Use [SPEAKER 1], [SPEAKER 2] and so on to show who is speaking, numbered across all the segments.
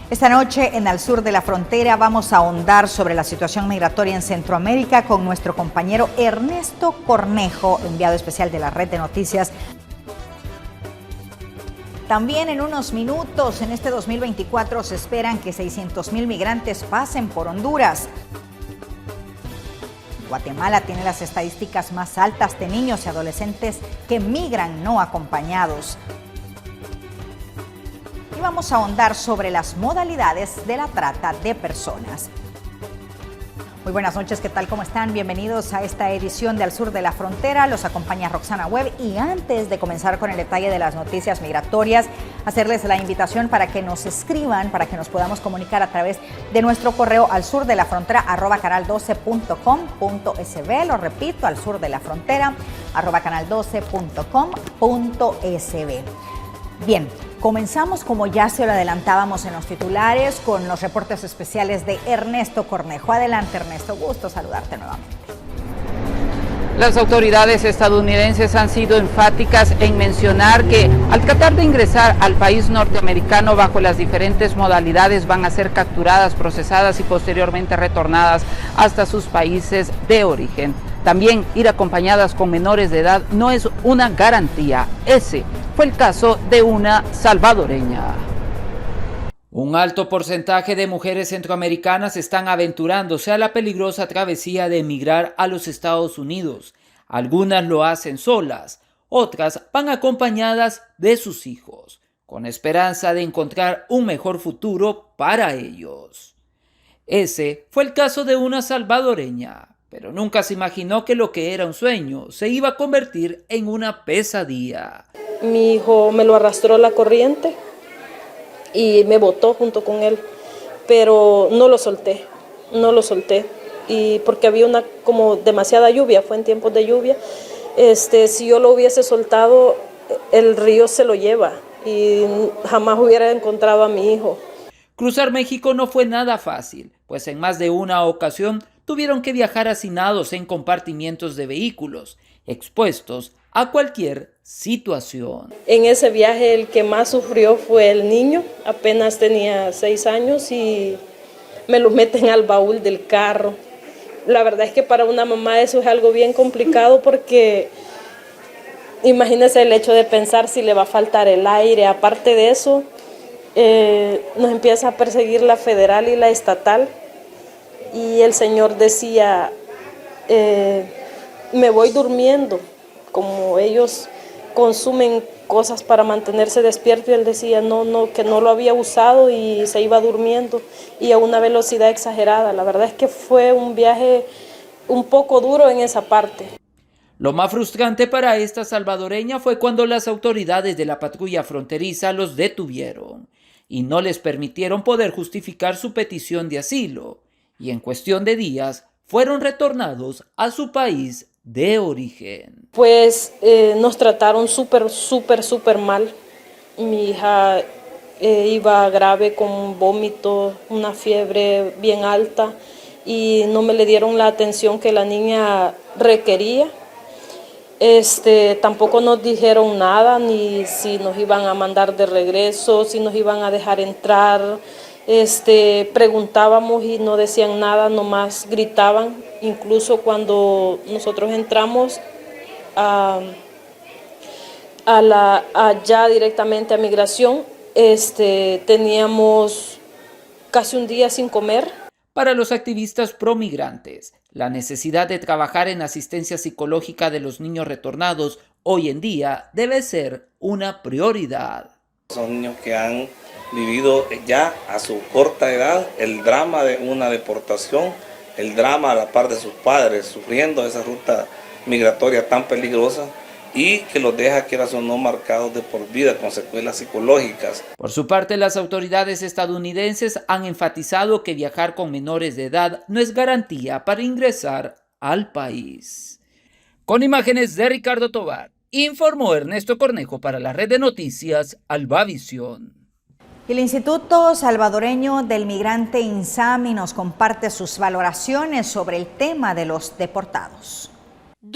[SPEAKER 1] Esta noche en Al Sur de la Frontera vamos a ahondar sobre la situación migratoria en Centroamérica con nuestro compañero Ernesto Cornejo, enviado especial de la Red de Noticias. También en unos minutos, en este 2024, se esperan que 600,000 migrantes pasen por Honduras. Guatemala tiene las estadísticas más altas de niños y adolescentes que migran no acompañados. Y vamos a ahondar sobre las modalidades de la trata de personas. Muy buenas noches, ¿qué tal? ¿Cómo están? Bienvenidos a esta edición de Al Sur de la Frontera. Los acompaña Roxana Webb y antes de comenzar con el detalle de las noticias migratorias, hacerles la invitación para que nos escriban, para que nos podamos comunicar a través de nuestro correo alsurdelafrontera@canal12.com.sb. Lo repito, alsurdelafrontera@canal12.com.sb. Bien, comenzamos como ya se lo adelantábamos en los titulares con los reportes especiales de Ernesto Cornejo. Adelante, Ernesto, gusto saludarte nuevamente.
[SPEAKER 2] Las autoridades estadounidenses han sido enfáticas en mencionar que al tratar de ingresar al país norteamericano bajo las diferentes modalidades van a ser capturadas, procesadas y posteriormente retornadas hasta sus países de origen. También ir acompañadas con menores de edad no es una garantía. Ese fue el caso de una salvadoreña. Un alto porcentaje de mujeres centroamericanas están aventurándose a la peligrosa travesía de emigrar a los Estados Unidos. Algunas lo hacen solas, otras van acompañadas de sus hijos, con esperanza de encontrar un mejor futuro para ellos. Ese fue el caso de una salvadoreña, pero nunca se imaginó que lo que era un sueño se iba a convertir en una pesadilla.
[SPEAKER 3] Mi hijo me lo arrastró la corriente y me botó junto con él, pero no lo solté, y porque había como demasiada lluvia, fue en tiempos de lluvia. Si yo lo hubiese soltado, el río se lo lleva y jamás hubiera encontrado a mi hijo.
[SPEAKER 2] Cruzar México no fue nada fácil, pues en más de una ocasión tuvieron que viajar hacinados en compartimientos de vehículos, expuestos a cualquier situación.
[SPEAKER 3] En ese viaje el que más sufrió fue el niño, apenas tenía 6 años y me lo meten al baúl del carro. La verdad es que para una mamá eso es algo bien complicado porque imagínese el hecho de pensar si le va a faltar el aire. Aparte de eso, nos empieza a perseguir la federal y la estatal y el señor decía, me voy durmiendo. Como ellos consumen cosas para mantenerse despierto, y él decía que no lo había usado y se iba durmiendo y a una velocidad exagerada. La verdad es que fue un viaje un poco duro en esa parte.
[SPEAKER 2] Lo más frustrante para esta salvadoreña fue cuando las autoridades de la patrulla fronteriza los detuvieron y no les permitieron poder justificar su petición de asilo, y en cuestión de días fueron retornados a su país de origen.
[SPEAKER 3] Pues nos trataron súper mal. Mi hija iba grave con vómito, una fiebre bien alta y no me le dieron la atención que la niña requería. Tampoco nos dijeron nada, ni si nos iban a mandar de regreso, si nos iban a dejar entrar. Preguntábamos y no decían nada, nomás gritaban. Incluso cuando nosotros entramos allá directamente a migración, teníamos casi un día sin comer.
[SPEAKER 2] Para los activistas promigrantes, la necesidad de trabajar en asistencia psicológica de los niños retornados hoy en día debe ser una prioridad.
[SPEAKER 4] Son niños que han vivido ya a su corta edad el drama de una deportación, el drama a la par de sus padres, sufriendo esa ruta migratoria tan peligrosa y que los deja, quieras o no, marcados de por vida con secuelas psicológicas.
[SPEAKER 2] Por su parte, las autoridades estadounidenses han enfatizado que viajar con menores de edad no es garantía para ingresar al país. Con imágenes de Ricardo Tovar, informó Ernesto Cornejo para la Red de Noticias Albavisión.
[SPEAKER 1] El Instituto Salvadoreño del Migrante INSAMI nos comparte sus valoraciones sobre el tema de los deportados.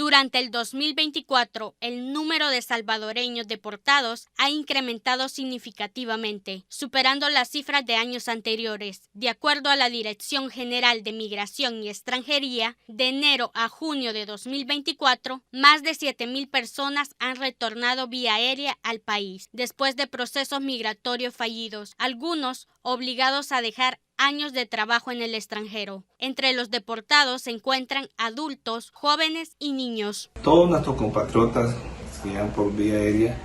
[SPEAKER 5] Durante el 2024, el número de salvadoreños deportados ha incrementado significativamente, superando las cifras de años anteriores. De acuerdo a la Dirección General de Migración y Extranjería, de enero a junio de 2024, más de 7,000 personas han retornado vía aérea al país, después de procesos migratorios fallidos, algunos obligados a dejar años de trabajo en el extranjero. Entre los deportados se encuentran adultos, jóvenes y niños.
[SPEAKER 4] Todos nuestros compatriotas que llegan por vía aérea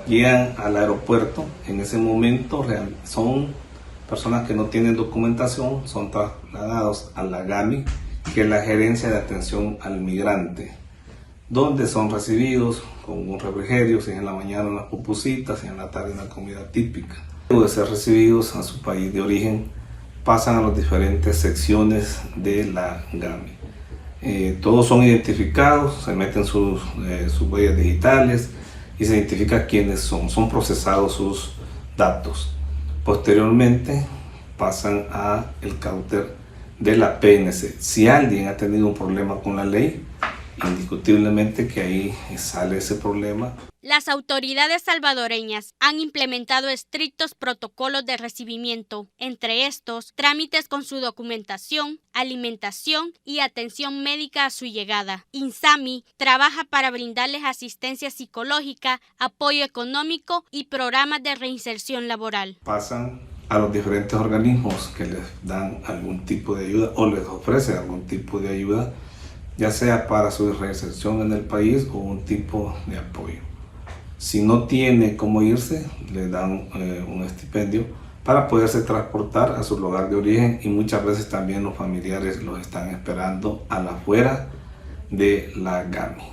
[SPEAKER 4] llegan al aeropuerto. En ese momento son personas que no tienen documentación, son trasladados a la GAMI, que es la Gerencia de Atención al Migrante, donde son recibidos con un refrigerio, si en la mañana unas pupusitas, si en la tarde una comida típica. Luego de ser recibidos a su país de origen, pasan a las diferentes secciones de la GAMI. Todos son identificados, se meten sus huellas digitales y se identifica quiénes son procesados sus datos. Posteriormente pasan a el cauter de la PNC. Si alguien ha tenido un problema con la ley, indiscutiblemente que ahí sale ese problema.
[SPEAKER 5] Las autoridades salvadoreñas han implementado estrictos protocolos de recibimiento, entre estos, trámites con su documentación, alimentación y atención médica a su llegada. INSAMI trabaja para brindarles asistencia psicológica, apoyo económico y programas de reinserción laboral.
[SPEAKER 4] Pasan a los diferentes organismos que les dan algún tipo de ayuda o les ofrecen algún tipo de ayuda, ya sea para su reinserción en el país o un tipo de apoyo. Si no tiene cómo irse, le dan un estipendio para poderse transportar a su lugar de origen, y muchas veces también los familiares los están esperando a la afuera de la GAMI.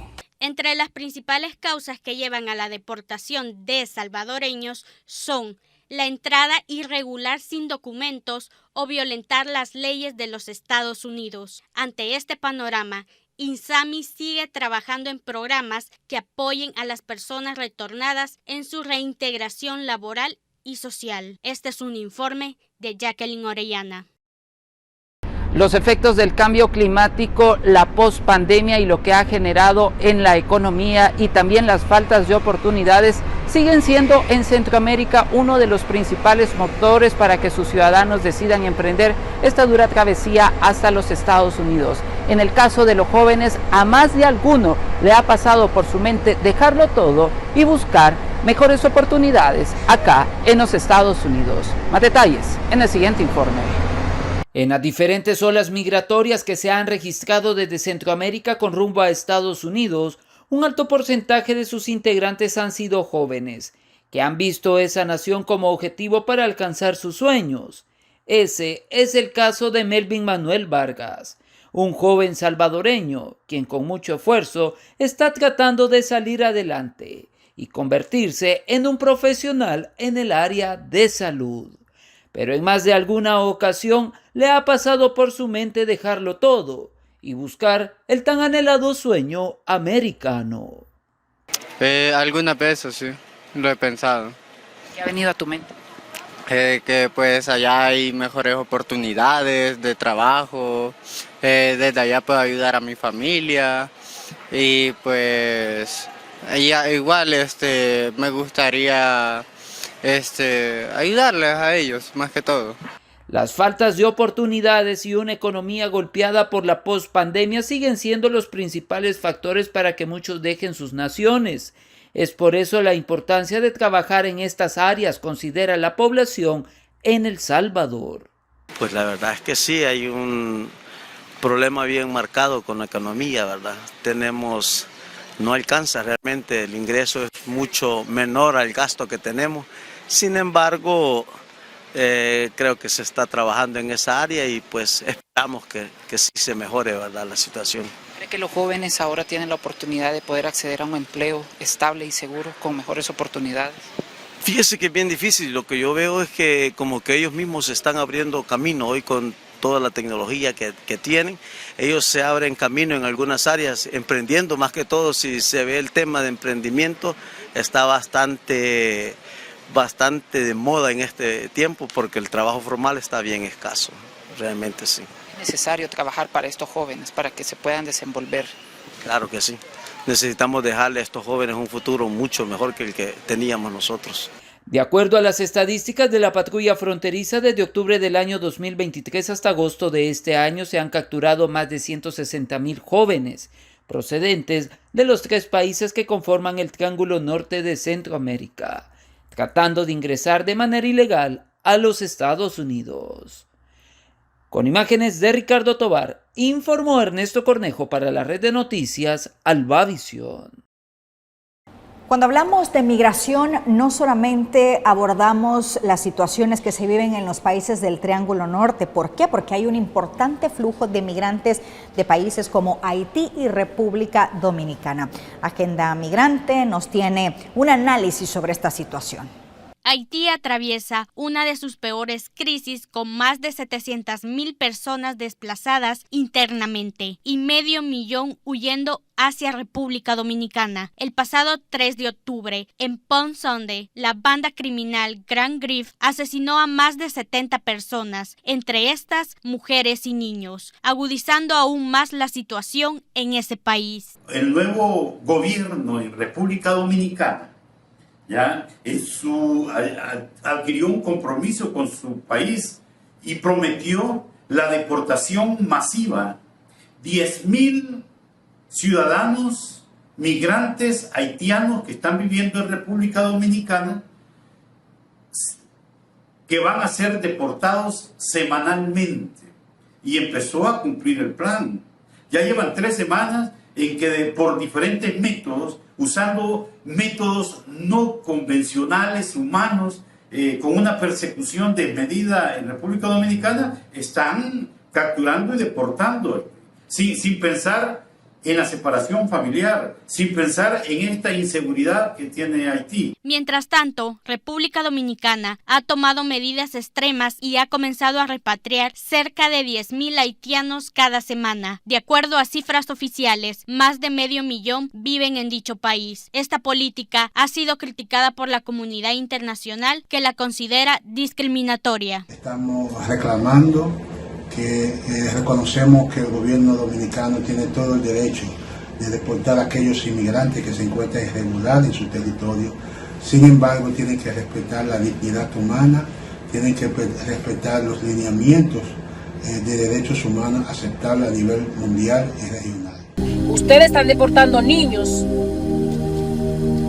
[SPEAKER 5] Entre las principales causas que llevan a la deportación de salvadoreños son la entrada irregular sin documentos o violentar las leyes de los Estados Unidos. Ante este panorama, INSAMI sigue trabajando en programas que apoyen a las personas retornadas en su reintegración laboral y social. Este es un informe de Jacqueline Orellana.
[SPEAKER 2] Los efectos del cambio climático, la pospandemia y lo que ha generado en la economía y también las faltas de oportunidades siguen siendo en Centroamérica uno de los principales motores para que sus ciudadanos decidan emprender esta dura travesía hasta los Estados Unidos. En el caso de los jóvenes, a más de alguno le ha pasado por su mente dejarlo todo y buscar mejores oportunidades acá en los Estados Unidos. Más detalles en el siguiente informe. En las diferentes olas migratorias que se han registrado desde Centroamérica con rumbo a Estados Unidos, un alto porcentaje de sus integrantes han sido jóvenes, que han visto esa nación como objetivo para alcanzar sus sueños. Ese es el caso de Melvin Manuel Vargas, un joven salvadoreño, quien con mucho esfuerzo está tratando de salir adelante y convertirse en un profesional en el área de salud. Pero en más de alguna ocasión le ha pasado por su mente dejarlo todo y buscar el tan anhelado sueño americano.
[SPEAKER 6] Algunas veces sí, lo he pensado.
[SPEAKER 2] ¿Qué ha venido a tu mente?
[SPEAKER 6] Que pues allá hay mejores oportunidades de trabajo, desde allá puedo ayudar a mi familia y pues igual me gustaría ayudarles a ellos más que todo.
[SPEAKER 2] Las faltas de oportunidades y una economía golpeada por la pospandemia siguen siendo los principales factores para que muchos dejen sus naciones. Es por eso la importancia de trabajar en estas áreas, considera la población en El Salvador.
[SPEAKER 7] Pues la verdad es que sí, hay un problema bien marcado con la economía, ¿verdad? No alcanza realmente, el ingreso es mucho menor al gasto que tenemos. Sin embargo, creo que se está trabajando en esa área y pues esperamos que sí se mejore, ¿verdad?, la situación.
[SPEAKER 2] ¿Cree que los jóvenes ahora tienen la oportunidad de poder acceder a un empleo estable y seguro con mejores oportunidades?
[SPEAKER 7] Fíjese que es bien difícil, lo que yo veo es que como que ellos mismos se están abriendo camino hoy con toda la tecnología que tienen, ellos se abren camino en algunas áreas, emprendiendo más que todo. Si se ve el tema de emprendimiento, está bastante de moda en este tiempo porque el trabajo formal está bien escaso, realmente sí.
[SPEAKER 2] Es necesario trabajar para estos jóvenes, para que se puedan desenvolver.
[SPEAKER 7] Claro que sí. Necesitamos dejarle a estos jóvenes un futuro mucho mejor que el que teníamos nosotros.
[SPEAKER 2] De acuerdo a las estadísticas de la patrulla fronteriza, desde octubre del año 2023 hasta agosto de este año se han capturado más de 160,000 jóvenes procedentes de los 3 países que conforman el Triángulo Norte de Centroamérica, tratando de ingresar de manera ilegal a los Estados Unidos. Con imágenes de Ricardo Tobar, informó Ernesto Cornejo para la red de noticias Albavisión.
[SPEAKER 1] Cuando hablamos de migración, no solamente abordamos las situaciones que se viven en los países del Triángulo Norte. ¿Por qué? Porque hay un importante flujo de migrantes de países como Haití y República Dominicana. Agenda Migrante nos tiene un análisis sobre esta situación.
[SPEAKER 5] Haití atraviesa una de sus peores crisis con más de 700,000 personas desplazadas internamente y 500,000 huyendo hacia República Dominicana. El pasado 3 de octubre, en Palm Sunday, la banda criminal Grand Griff asesinó a más de 70 personas, entre estas mujeres y niños, agudizando aún más la situación en ese país.
[SPEAKER 8] El nuevo gobierno en República Dominicana ya adquirió un compromiso con su país y prometió la deportación masiva. 10,000 ciudadanos migrantes haitianos que están viviendo en República Dominicana que van a ser deportados semanalmente, y empezó a cumplir el plan. Ya llevan 3 semanas en que por diferentes métodos, usando métodos no convencionales, humanos, con una persecución desmedida en República Dominicana, están capturando y deportando, sin pensar en la separación familiar, sin pensar en esta inseguridad que tiene Haití.
[SPEAKER 5] Mientras tanto, República Dominicana ha tomado medidas extremas y ha comenzado a repatriar cerca de 10,000 haitianos cada semana. De acuerdo a cifras oficiales, más de 500,000 viven en dicho país. Esta política ha sido criticada por la comunidad internacional, que la considera discriminatoria.
[SPEAKER 9] Estamos reclamando que reconocemos que el gobierno dominicano tiene todo el derecho de deportar a aquellos inmigrantes que se encuentran irregular en su territorio. Sin embargo, tienen que respetar la dignidad humana, tienen que respetar los lineamientos de derechos humanos aceptables a nivel mundial y regional.
[SPEAKER 10] Ustedes están deportando niños,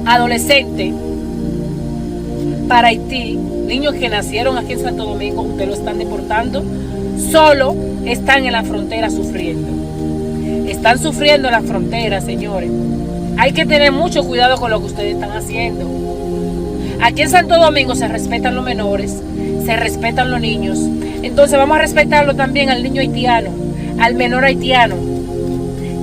[SPEAKER 10] adolescentes, para Haití, niños que nacieron aquí en Santo Domingo, ustedes lo están deportando. Solo están en la frontera sufriendo. Están sufriendo en la frontera, señores. Hay que tener mucho cuidado con lo que ustedes están haciendo. Aquí en Santo Domingo se respetan los menores, se respetan los niños. Entonces vamos a respetarlo también al niño haitiano, al menor haitiano,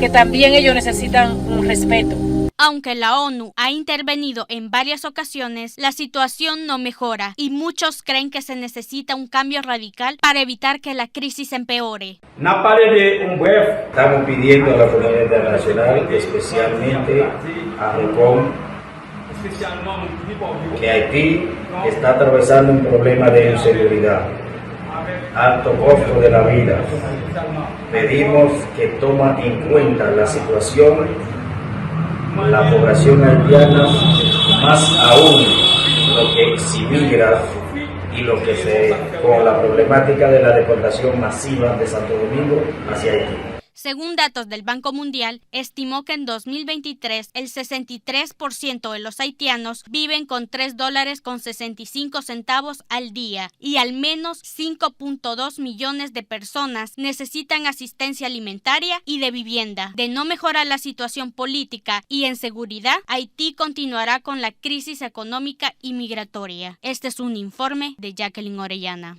[SPEAKER 10] que también ellos necesitan un respeto.
[SPEAKER 5] Aunque la ONU ha intervenido en varias ocasiones, la situación no mejora y muchos creen que se necesita un cambio radical para evitar que la crisis empeore.
[SPEAKER 11] Estamos pidiendo a la comunidad internacional, especialmente a Japón, que Haití está atravesando un problema de inseguridad, alto costo de la vida. Pedimos que tomen en cuenta la situación la población haitiana, más aún lo que se migra y lo que con la problemática de la deportación masiva de Santo Domingo hacia Haití.
[SPEAKER 5] Según datos del Banco Mundial, estimó que en 2023 el 63% de los haitianos viven con $3.65 al día y al menos 5.2 millones de personas necesitan asistencia alimentaria y de vivienda. De no mejorar la situación política y en seguridad, Haití continuará con la crisis económica y migratoria. Este es un informe de Jacqueline Orellana.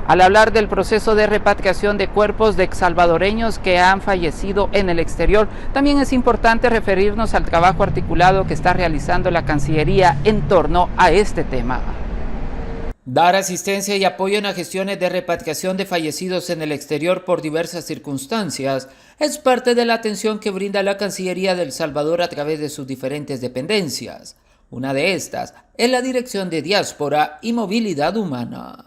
[SPEAKER 2] Al hablar del proceso de repatriación de cuerpos de exsalvadoreños que han fallecido en el exterior, también es importante referirnos al trabajo articulado que está realizando la Cancillería en torno a este tema. Dar asistencia y apoyo en las gestiones de repatriación de fallecidos en el exterior por diversas circunstancias es parte de la atención que brinda la Cancillería de El Salvador a través de sus diferentes dependencias. Una de estas es la Dirección de Diáspora y Movilidad Humana.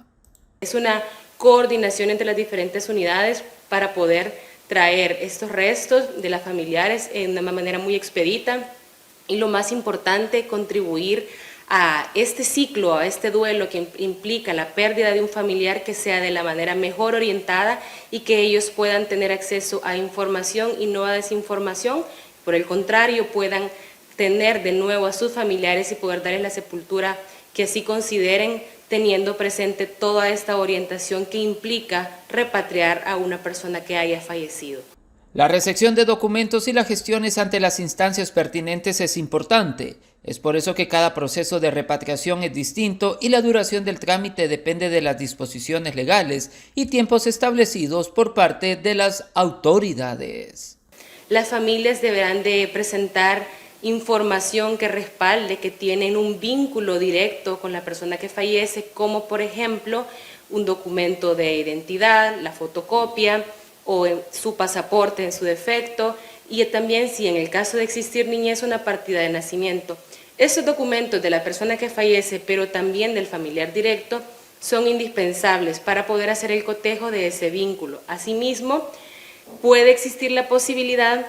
[SPEAKER 12] Es una coordinación entre las diferentes unidades para poder traer estos restos de las familiares en una manera muy expedita y, lo más importante, contribuir a este ciclo, a este duelo que implica la pérdida de un familiar, que sea de la manera mejor orientada y que ellos puedan tener acceso a información y no a desinformación. Por el contrario, puedan tener de nuevo a sus familiares y poder darles la sepultura que así consideren, teniendo presente toda esta orientación que implica repatriar a una persona que haya fallecido.
[SPEAKER 2] La recepción de documentos y las gestiones ante las instancias pertinentes es importante. Es por eso que cada proceso de repatriación es distinto y la duración del trámite depende de las disposiciones legales y tiempos establecidos por parte de las autoridades.
[SPEAKER 12] Las familias deberán de presentar información que respalde que tienen un vínculo directo con la persona que fallece, como por ejemplo un documento de identidad, la fotocopia o su pasaporte en su defecto, y también, si en el caso de existir niñez, una partida de nacimiento. Esos documentos de la persona que fallece, pero también del familiar directo, son indispensables para poder hacer el cotejo de ese vínculo. Asimismo, puede existir la posibilidad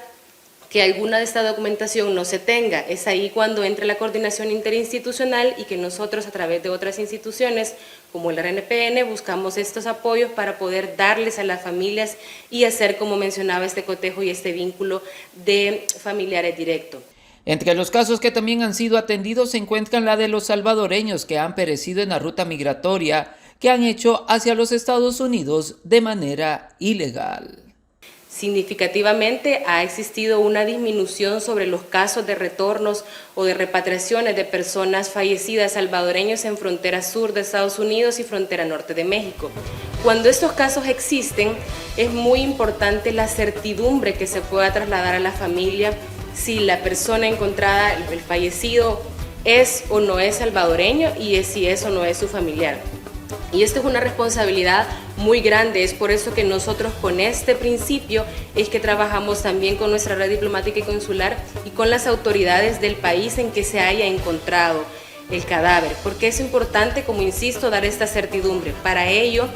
[SPEAKER 12] que alguna de esta documentación no se tenga. Es ahí cuando entra la coordinación interinstitucional y que nosotros, a través de otras instituciones como el RNPN, buscamos estos apoyos para poder darles a las familias y hacer, como mencionaba, este cotejo y este vínculo de familiares directos.
[SPEAKER 2] Entre los casos que también han sido atendidos se encuentran la de los salvadoreños que han perecido en la ruta migratoria que han hecho hacia los Estados Unidos de manera ilegal.
[SPEAKER 12] Significativamente ha existido una disminución sobre los casos de retornos o de repatriaciones de personas fallecidas salvadoreños en frontera sur de Estados Unidos y frontera norte de México. Cuando estos casos existen, es muy importante la certidumbre que se pueda trasladar a la familia si la persona encontrada, el fallecido, es o no es salvadoreño y si es o no es su familiar. Y esto es una responsabilidad muy grande, es por eso que nosotros con este principio es que trabajamos también con nuestra red diplomática y consular y con las autoridades del país en que se haya encontrado el cadáver, porque es importante, como insisto, dar esta certidumbre. Para ello,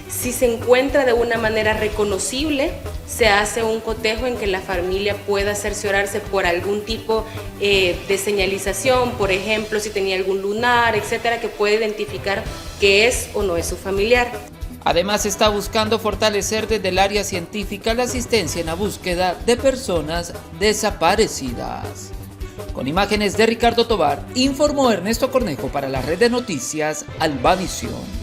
[SPEAKER 12] si se encuentra de una manera reconocible, se hace un cotejo en que la familia pueda cerciorarse por algún tipo de señalización, por ejemplo, si tenía algún lunar, etcétera, que puede identificar que es o no es su familiar.
[SPEAKER 2] Además, está buscando fortalecer desde el área científica la asistencia en la búsqueda de personas desaparecidas. Con imágenes de Ricardo Tobar, informó Ernesto Cornejo para la red de noticias Albavisión.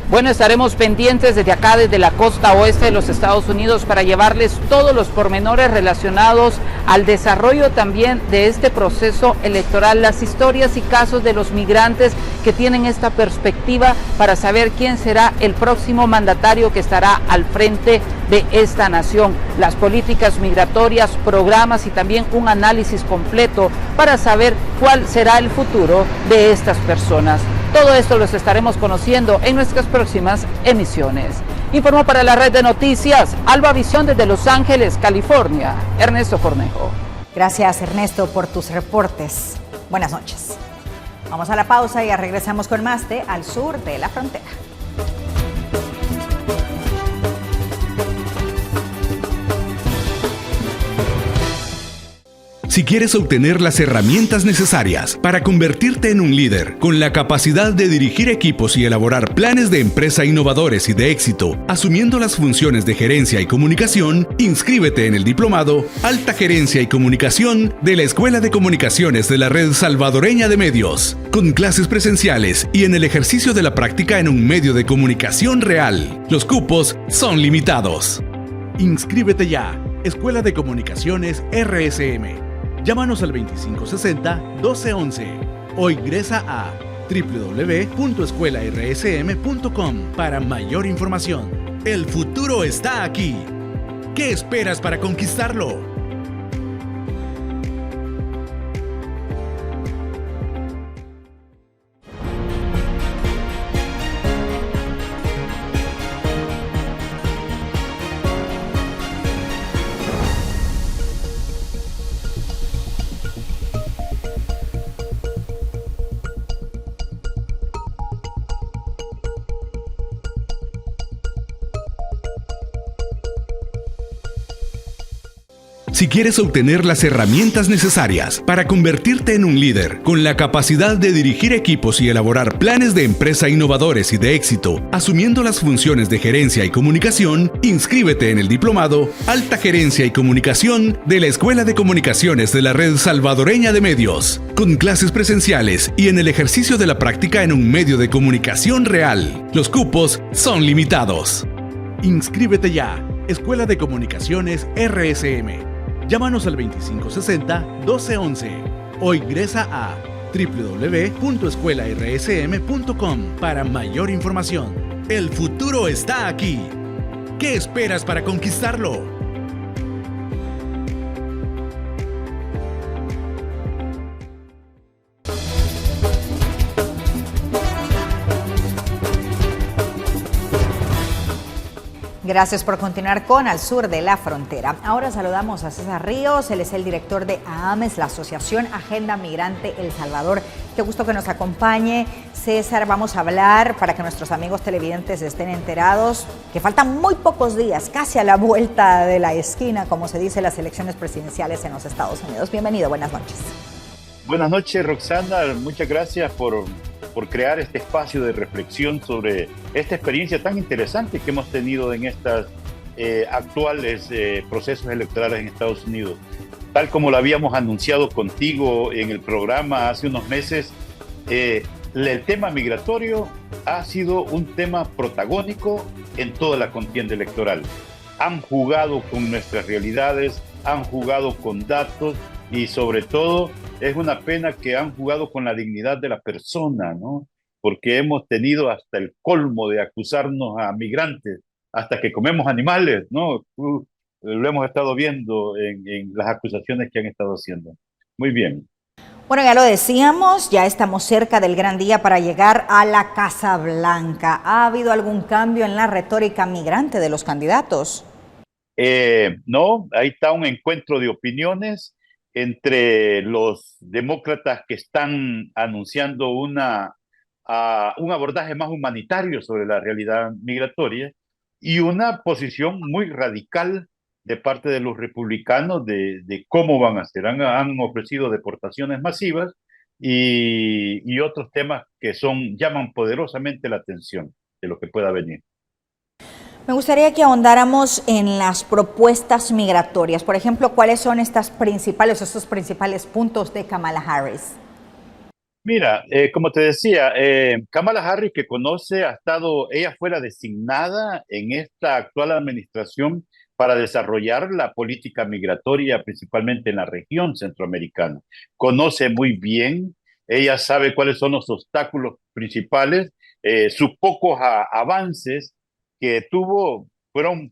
[SPEAKER 2] Bueno, estaremos pendientes desde acá, desde la costa oeste de los Estados Unidos, para llevarles todos los pormenores relacionados al desarrollo también de este proceso electoral, las historias y casos de los migrantes que tienen esta perspectiva para saber quién será el próximo mandatario que estará al frente de esta nación, las políticas migratorias, programas y también un análisis completo para saber cuál será el futuro de estas personas. Todo esto los estaremos conociendo en nuestras próximas emisiones. Informó para la red de noticias Albavisión desde Los Ángeles, California, Ernesto Cornejo.
[SPEAKER 1] Gracias, Ernesto, por tus reportes. Buenas noches. Vamos a la pausa y ya regresamos con más de Al Sur de la Frontera.
[SPEAKER 13] Si quieres obtener las herramientas necesarias para convertirte en un líder con la capacidad de dirigir equipos y elaborar planes de empresa innovadores y de éxito, asumiendo las funciones de gerencia y comunicación, inscríbete en el diplomado Alta Gerencia y Comunicación de la Escuela de Comunicaciones de la Red Salvadoreña de Medios, con clases presenciales y en el ejercicio de la práctica en un medio de comunicación real. Los cupos son limitados. Inscríbete ya. Escuela de Comunicaciones RSM. Llámanos al 2560-1211 o ingresa a www.escuelarsm.com para mayor información. El futuro está aquí. ¿Qué esperas para conquistarlo? Si quieres obtener las herramientas necesarias para convertirte en un líder con la capacidad de dirigir equipos y elaborar planes de empresa innovadores y de éxito, asumiendo las funciones de gerencia y comunicación, inscríbete en el diplomado Alta Gerencia y Comunicación de la Escuela de Comunicaciones de la Red Salvadoreña de Medios, con clases presenciales y en el ejercicio de la práctica en un medio de comunicación real. Los cupos son limitados. Inscríbete ya. Escuela de Comunicaciones RSM. Llámanos al 2560-1211 o ingresa a www.escuelarsm.com para mayor información. El futuro está aquí. ¿Qué esperas para conquistarlo?
[SPEAKER 1] Gracias por continuar con Al Sur de la Frontera. Ahora saludamos a César Ríos, él es el director de AAMES, la Asociación Agenda Migrante El Salvador. Qué gusto que nos acompañe. César, vamos a hablar para que nuestros amigos televidentes estén enterados que faltan muy pocos días, casi a la vuelta de la esquina, como se dice, las elecciones presidenciales en los Estados Unidos. Bienvenido, buenas noches.
[SPEAKER 8] Buenas noches, Roxana. Muchas gracias por crear este espacio de reflexión sobre esta experiencia tan interesante que hemos tenido en estos actuales procesos electorales en Estados Unidos. Tal como lo habíamos anunciado contigo en el programa hace unos meses, el tema migratorio ha sido un tema protagónico en toda la contienda electoral. Han jugado con nuestras realidades, han jugado con datos y sobre todo es una pena que han jugado con la dignidad de la persona, ¿no? Porque hemos tenido hasta el colmo de acusarnos a migrantes, hasta que comemos animales, ¿no? Lo hemos estado viendo en las acusaciones que han estado haciendo. Muy bien.
[SPEAKER 1] Bueno, ya lo decíamos, ya estamos cerca del gran día para llegar a la Casa Blanca. ¿Ha habido algún cambio en la retórica migrante de los candidatos?
[SPEAKER 8] No, ahí está un encuentro de opiniones entre los demócratas que están anunciando un abordaje más humanitario sobre la realidad migratoria y una posición muy radical de parte de los republicanos de cómo van a hacer. Han ofrecido deportaciones masivas y otros temas que llaman poderosamente la atención de lo que pueda venir.
[SPEAKER 1] Me gustaría que ahondáramos en las propuestas migratorias. Por ejemplo, ¿cuáles son estos principales puntos de Kamala Harris?
[SPEAKER 8] Mira, como te decía, Kamala Harris, que conoce, ella fue la designada en esta actual administración para desarrollar la política migratoria, principalmente en la región centroamericana. Conoce muy bien, ella sabe cuáles son los obstáculos principales, sus pocos avances que tuvo fueron,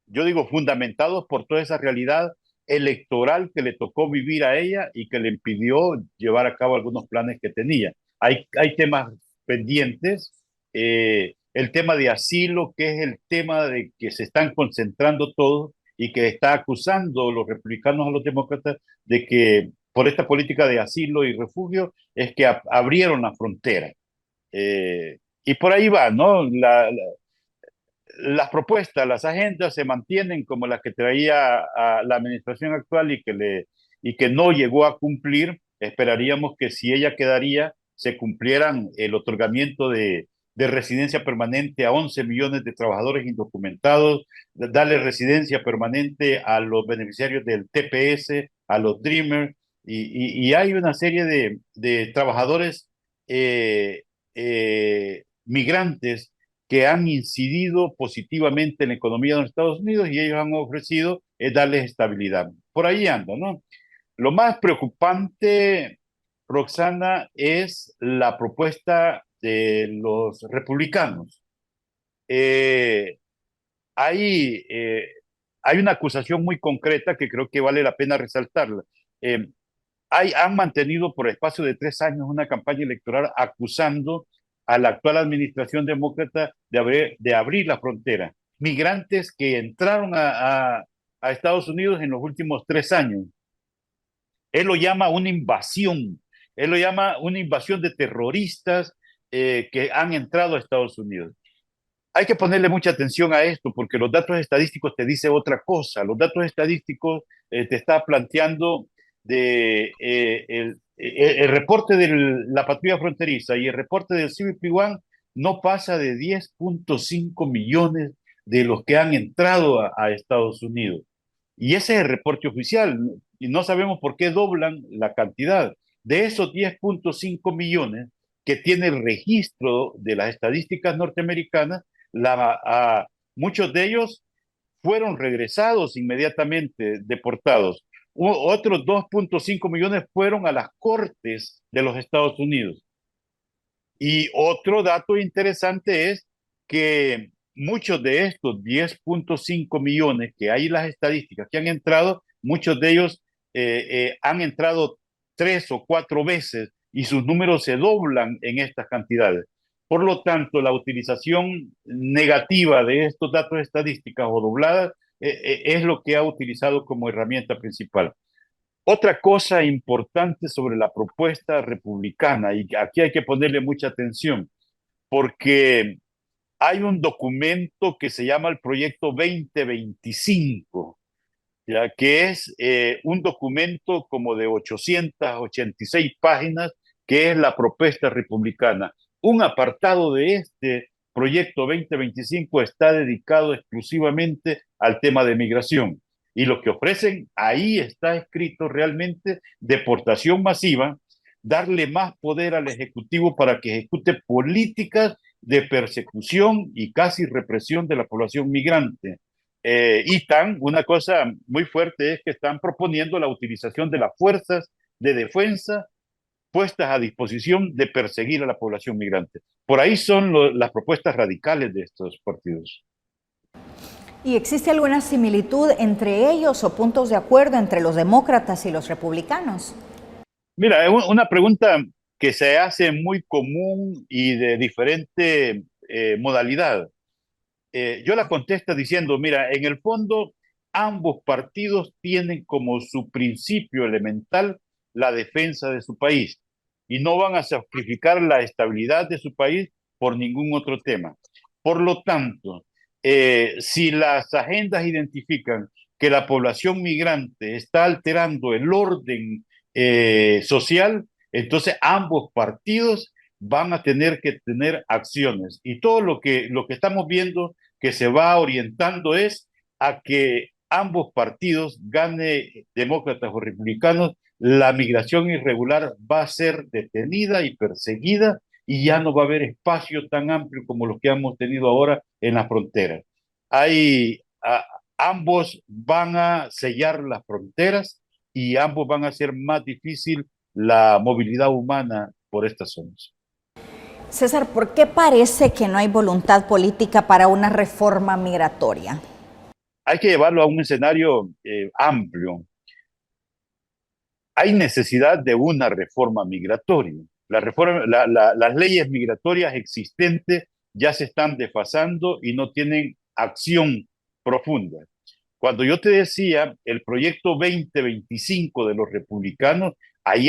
[SPEAKER 8] yo digo, fundamentados por toda esa realidad electoral que le tocó vivir a ella y que le impidió llevar a cabo algunos planes que tenía. Hay temas pendientes, el tema de asilo, que es el tema de que se están concentrando todos y que está acusando los republicanos a los demócratas de que por esta política de asilo y refugio es que abrieron la frontera. Y por ahí va, ¿no? Las propuestas, las agendas se mantienen como las que traía a la administración actual y que no llegó a cumplir. Esperaríamos que si ella quedaría, se cumplieran el otorgamiento de residencia permanente a 11 millones de trabajadores indocumentados, darle residencia permanente a los beneficiarios del TPS, a los Dreamers, y hay una serie de trabajadores migrantes que han incidido positivamente en la economía de los Estados Unidos y ellos han ofrecido darles estabilidad. Por ahí anda, ¿no? Lo más preocupante, Roxana, es la propuesta de los republicanos. Hay una acusación muy concreta que creo que vale la pena resaltarla. Han mantenido por espacio de 3 años una campaña electoral acusando a la actual administración demócrata de abrir la frontera. Migrantes que entraron a Estados Unidos en los últimos 3 años. Él lo llama una invasión. Él lo llama una invasión de terroristas que han entrado a Estados Unidos. Hay que ponerle mucha atención a esto porque los datos estadísticos te dicen otra cosa. Los datos estadísticos te está planteando el reporte de la patrulla fronteriza y el reporte del CBP-1 no pasa de 10.5 millones de los que han entrado a Estados Unidos. Y ese es el reporte oficial y no sabemos por qué doblan la cantidad. De esos 10.5 millones que tiene el registro de las estadísticas norteamericanas, muchos de ellos fueron regresados inmediatamente, deportados. Otros 2.5 millones fueron a las cortes de los Estados Unidos. Y otro dato interesante es que muchos de estos 10.5 millones que hay en las estadísticas que han entrado, muchos de ellos han entrado 3 o 4 veces y sus números se doblan en estas cantidades. Por lo tanto, la utilización negativa de estos datos estadísticos o dobladas es lo que ha utilizado como herramienta principal. Otra cosa importante sobre la propuesta republicana, y aquí hay que ponerle mucha atención, porque hay un documento que se llama el Proyecto 2025, ya que es un documento como de 886 páginas, que es la propuesta republicana. Un apartado de este Proyecto 2025 está dedicado exclusivamente al tema de migración. Y lo que ofrecen, ahí está escrito realmente deportación masiva, darle más poder al Ejecutivo para que ejecute políticas de persecución y casi represión de la población migrante. Una cosa muy fuerte es que están proponiendo la utilización de las fuerzas de defensa puestas a disposición de perseguir a la población migrante. Por ahí son las propuestas radicales de estos partidos.
[SPEAKER 1] ¿Y existe alguna similitud entre ellos o puntos de acuerdo entre los demócratas y los republicanos?
[SPEAKER 8] Mira, es una pregunta que se hace muy común y de diferente modalidad. Yo la contesto diciendo, mira, en el fondo ambos partidos tienen como su principio elemental la defensa de su país y no van a sacrificar la estabilidad de su país por ningún otro tema. Por lo tanto, si las agendas identifican que la población migrante está alterando el orden social, entonces ambos partidos van a tener que tener acciones. Y todo lo que estamos viendo que se va orientando es a que ambos partidos, gane demócratas o republicanos, la migración irregular va a ser detenida y perseguida y ya no va a haber espacio tan amplio como los que hemos tenido ahora en la frontera. Ambos van a sellar las fronteras y ambos van a hacer más difícil la movilidad humana por estas zonas.
[SPEAKER 1] César, ¿por qué parece que no hay voluntad política para una reforma migratoria?
[SPEAKER 8] Hay que llevarlo a un escenario amplio. Hay necesidad de una reforma migratoria. Las leyes migratorias existentes ya se están desfasando y no tienen acción profunda. Cuando yo te decía el proyecto 2025 de los republicanos, ahí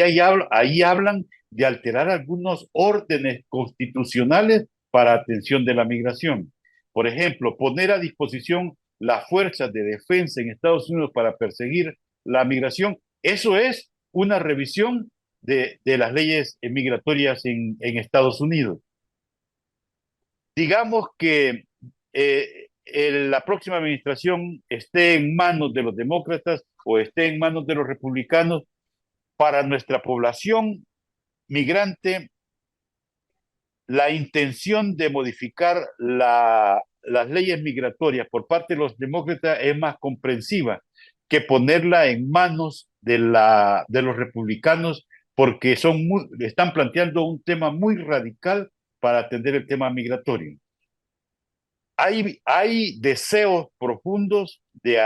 [SPEAKER 8] hablan de alterar algunos órdenes constitucionales para atención de la migración. Por ejemplo, poner a disposición las fuerzas de defensa en Estados Unidos para perseguir la migración. Eso es una revisión de las leyes migratorias en Estados Unidos. Digamos que la próxima administración esté en manos de los demócratas o esté en manos de los republicanos. Para nuestra población migrante, la intención de modificar las leyes migratorias por parte de los demócratas es más comprensiva que ponerla en manos de los republicanos, porque están planteando un tema muy radical para atender el tema migratorio. Hay deseos profundos de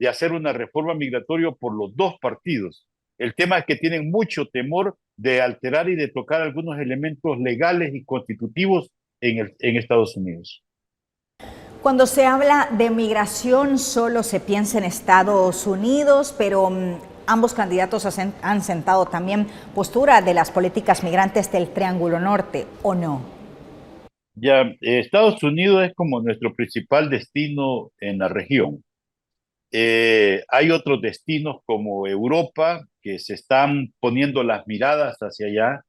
[SPEAKER 8] hacer una reforma migratoria por los dos partidos. El tema es que tienen mucho temor de alterar y de tocar algunos elementos legales y constitutivos en Estados Unidos.
[SPEAKER 1] Cuando se habla de migración, solo se piensa en Estados Unidos, pero ambos candidatos han sentado también postura de las políticas migrantes del Triángulo Norte, ¿o no?
[SPEAKER 8] Ya, Estados Unidos es como nuestro principal destino en la región. Hay otros destinos como Europa que se están poniendo las miradas hacia allá,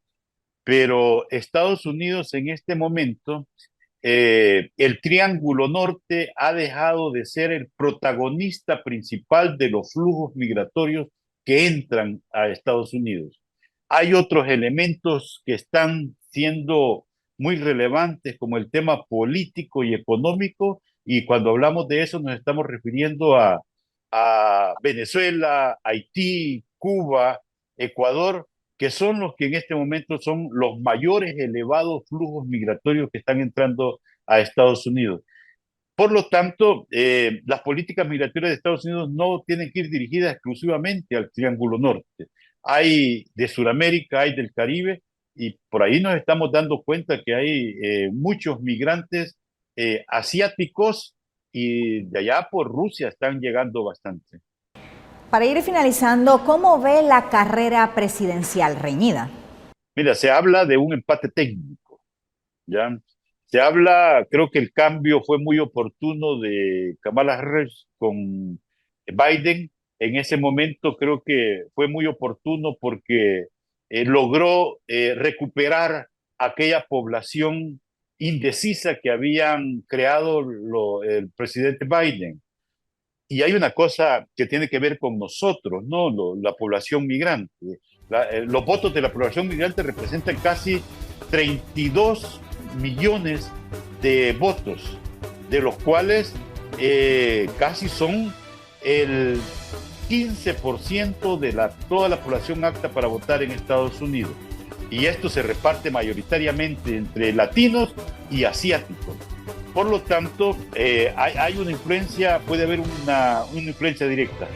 [SPEAKER 8] pero Estados Unidos en este momento, el Triángulo Norte ha dejado de ser el protagonista principal de los flujos migratorios que entran a Estados Unidos. Hay otros elementos que están siendo muy relevantes, como el tema político y económico, y cuando hablamos de eso nos estamos refiriendo a Venezuela, Haití, Cuba, Ecuador, que son los que en este momento son los mayores elevados flujos migratorios que están entrando a Estados Unidos. Por lo tanto, las políticas migratorias de Estados Unidos no tienen que ir dirigidas exclusivamente al Triángulo Norte. Hay de Sudamérica, hay del Caribe, y por ahí nos estamos dando cuenta que hay muchos migrantes asiáticos, y de allá por Rusia están llegando bastante.
[SPEAKER 1] Para ir finalizando, ¿cómo ve la carrera presidencial reñida?
[SPEAKER 8] Mira, se habla de un empate técnico, ¿ya? Se habla, creo que el cambio fue muy oportuno de Kamala Harris con Biden. En ese momento creo que fue muy oportuno porque logró recuperar aquella población indecisa que habían creado el presidente Biden. Y hay una cosa que tiene que ver con nosotros, ¿no? La población migrante. Los votos de la población migrante representan casi 32 millones de votos, de los cuales casi son el 15% de toda la población apta para votar en Estados Unidos. Y esto se reparte mayoritariamente entre latinos y asiáticos. Por lo tanto, hay una influencia, puede haber una influencia directa.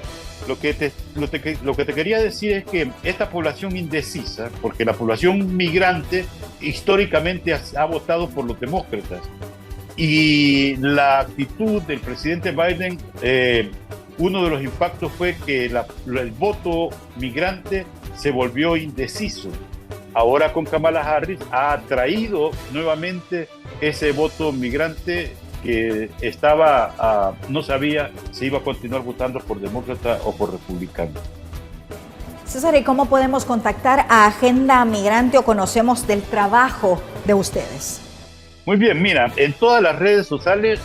[SPEAKER 8] Lo que te quería decir es que esta población indecisa, porque la población migrante históricamente ha votado por los demócratas, y la actitud del presidente Biden, uno de los impactos fue que el voto migrante se volvió indeciso. Ahora con Kamala Harris ha atraído nuevamente ese voto migrante que no sabía si iba a continuar votando por demócrata o por republicano.
[SPEAKER 1] César, ¿y cómo podemos contactar a Agenda Migrante o conocemos del trabajo de ustedes?
[SPEAKER 8] Muy bien, mira, en todas las redes sociales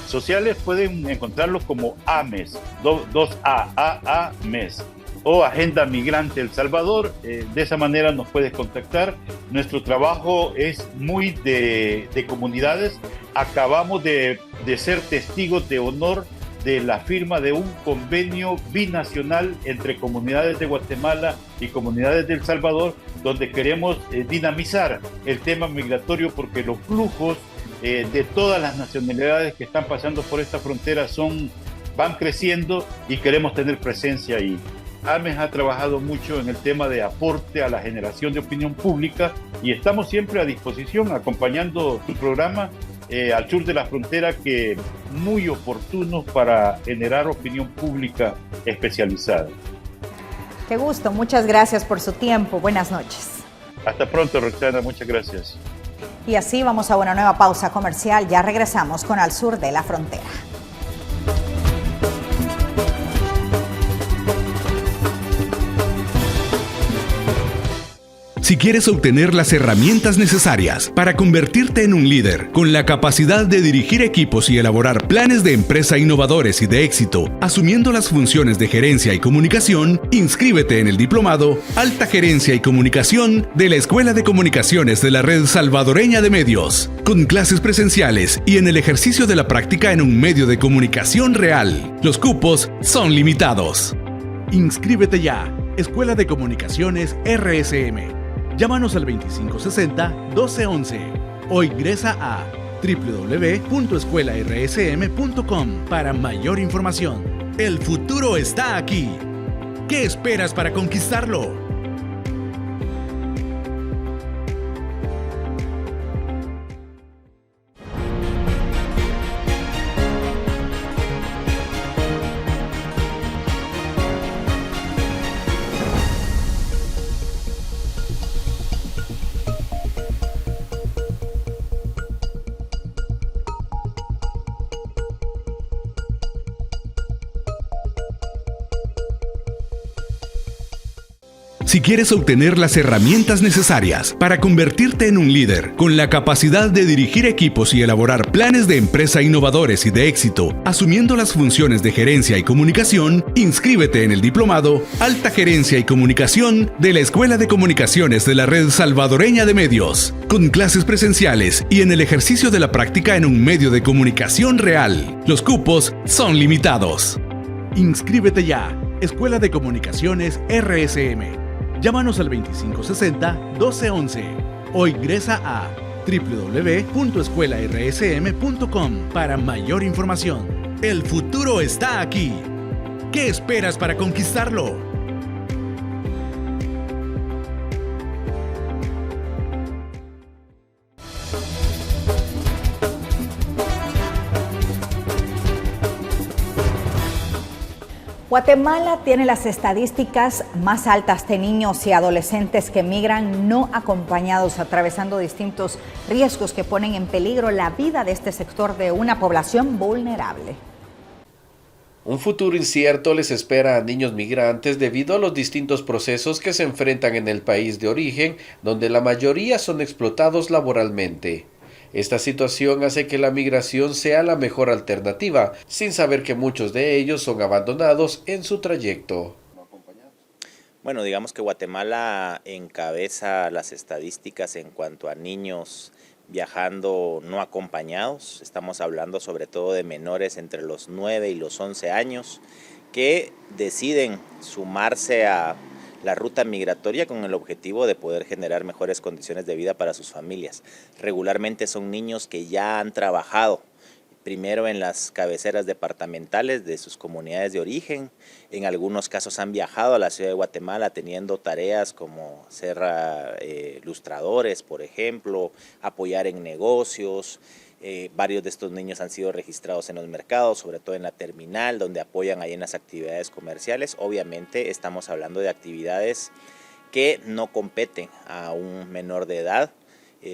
[SPEAKER 8] pueden encontrarlos como AMES, 2A, MES, o Agenda Migrante El Salvador. De esa manera nos puedes contactar. Nuestro trabajo es muy de comunidades. Acabamos de ser testigos de honor de la firma de un convenio binacional entre comunidades de Guatemala y comunidades de El Salvador, donde queremos dinamizar el tema migratorio, porque los flujos de todas las nacionalidades que están pasando por esta frontera van creciendo y queremos tener presencia ahí. AMES ha trabajado mucho en el tema de aporte a la generación de opinión pública y estamos siempre a disposición acompañando tu programa al sur de la frontera, que muy oportuno para generar opinión pública especializada.
[SPEAKER 1] Qué gusto, muchas gracias por su tiempo. Buenas noches.
[SPEAKER 8] Hasta pronto, Roxana, muchas gracias.
[SPEAKER 1] Y así vamos a una nueva pausa comercial. Ya regresamos con Al Sur de la Frontera.
[SPEAKER 13] Si quieres obtener las herramientas necesarias para convertirte en un líder con la capacidad de dirigir equipos y elaborar planes de empresa innovadores y de éxito, asumiendo las funciones de gerencia y comunicación, inscríbete en el diplomado Alta Gerencia y Comunicación de la Escuela de Comunicaciones de la Red Salvadoreña de Medios, con clases presenciales y en el ejercicio de la práctica en un medio de comunicación real. Los cupos son limitados. Inscríbete ya. Escuela de Comunicaciones RSM. Llámanos al 2560-1211 o ingresa a www.escuelarsm.com para mayor información. El futuro está aquí. ¿Qué esperas para conquistarlo? Si quieres obtener las herramientas necesarias para convertirte en un líder, con la capacidad de dirigir equipos y elaborar planes de empresa innovadores y de éxito, asumiendo las funciones de gerencia y comunicación, inscríbete en el diplomado Alta Gerencia y Comunicación de la Escuela de Comunicaciones de la Red Salvadoreña de Medios, con clases presenciales y en el ejercicio de la práctica en un medio de comunicación real. Los cupos son limitados. Inscríbete ya. Escuela de Comunicaciones RSM. Llámanos al 2560-1211 o ingresa a www.escuelarsm.com para mayor información. El futuro está aquí. ¿Qué esperas para conquistarlo?
[SPEAKER 1] Guatemala tiene las estadísticas más altas de niños y adolescentes que migran no acompañados, atravesando distintos riesgos que ponen en peligro la vida de este sector de una población vulnerable.
[SPEAKER 14] Un futuro incierto les espera a niños migrantes debido a los distintos procesos que se enfrentan en el país de origen, donde la mayoría son explotados laboralmente. Esta situación hace que la migración sea la mejor alternativa, sin saber que muchos de ellos son abandonados en su trayecto.
[SPEAKER 15] Bueno, digamos que Guatemala encabeza las estadísticas en cuanto a niños viajando no acompañados. Estamos hablando sobre todo de menores entre los 9 y los 11 años que deciden sumarse a la ruta migratoria con el objetivo de poder generar mejores condiciones de vida para sus familias. Regularmente son niños que ya han trabajado primero en las cabeceras departamentales de sus comunidades de origen. En algunos casos han viajado a la ciudad de Guatemala teniendo tareas como ser ilustradores, por ejemplo, apoyar en negocios. Varios de estos niños han sido registrados en los mercados, sobre todo en la terminal, donde apoyan ahí en las actividades comerciales. Obviamente estamos hablando de actividades que no competen a un menor de edad.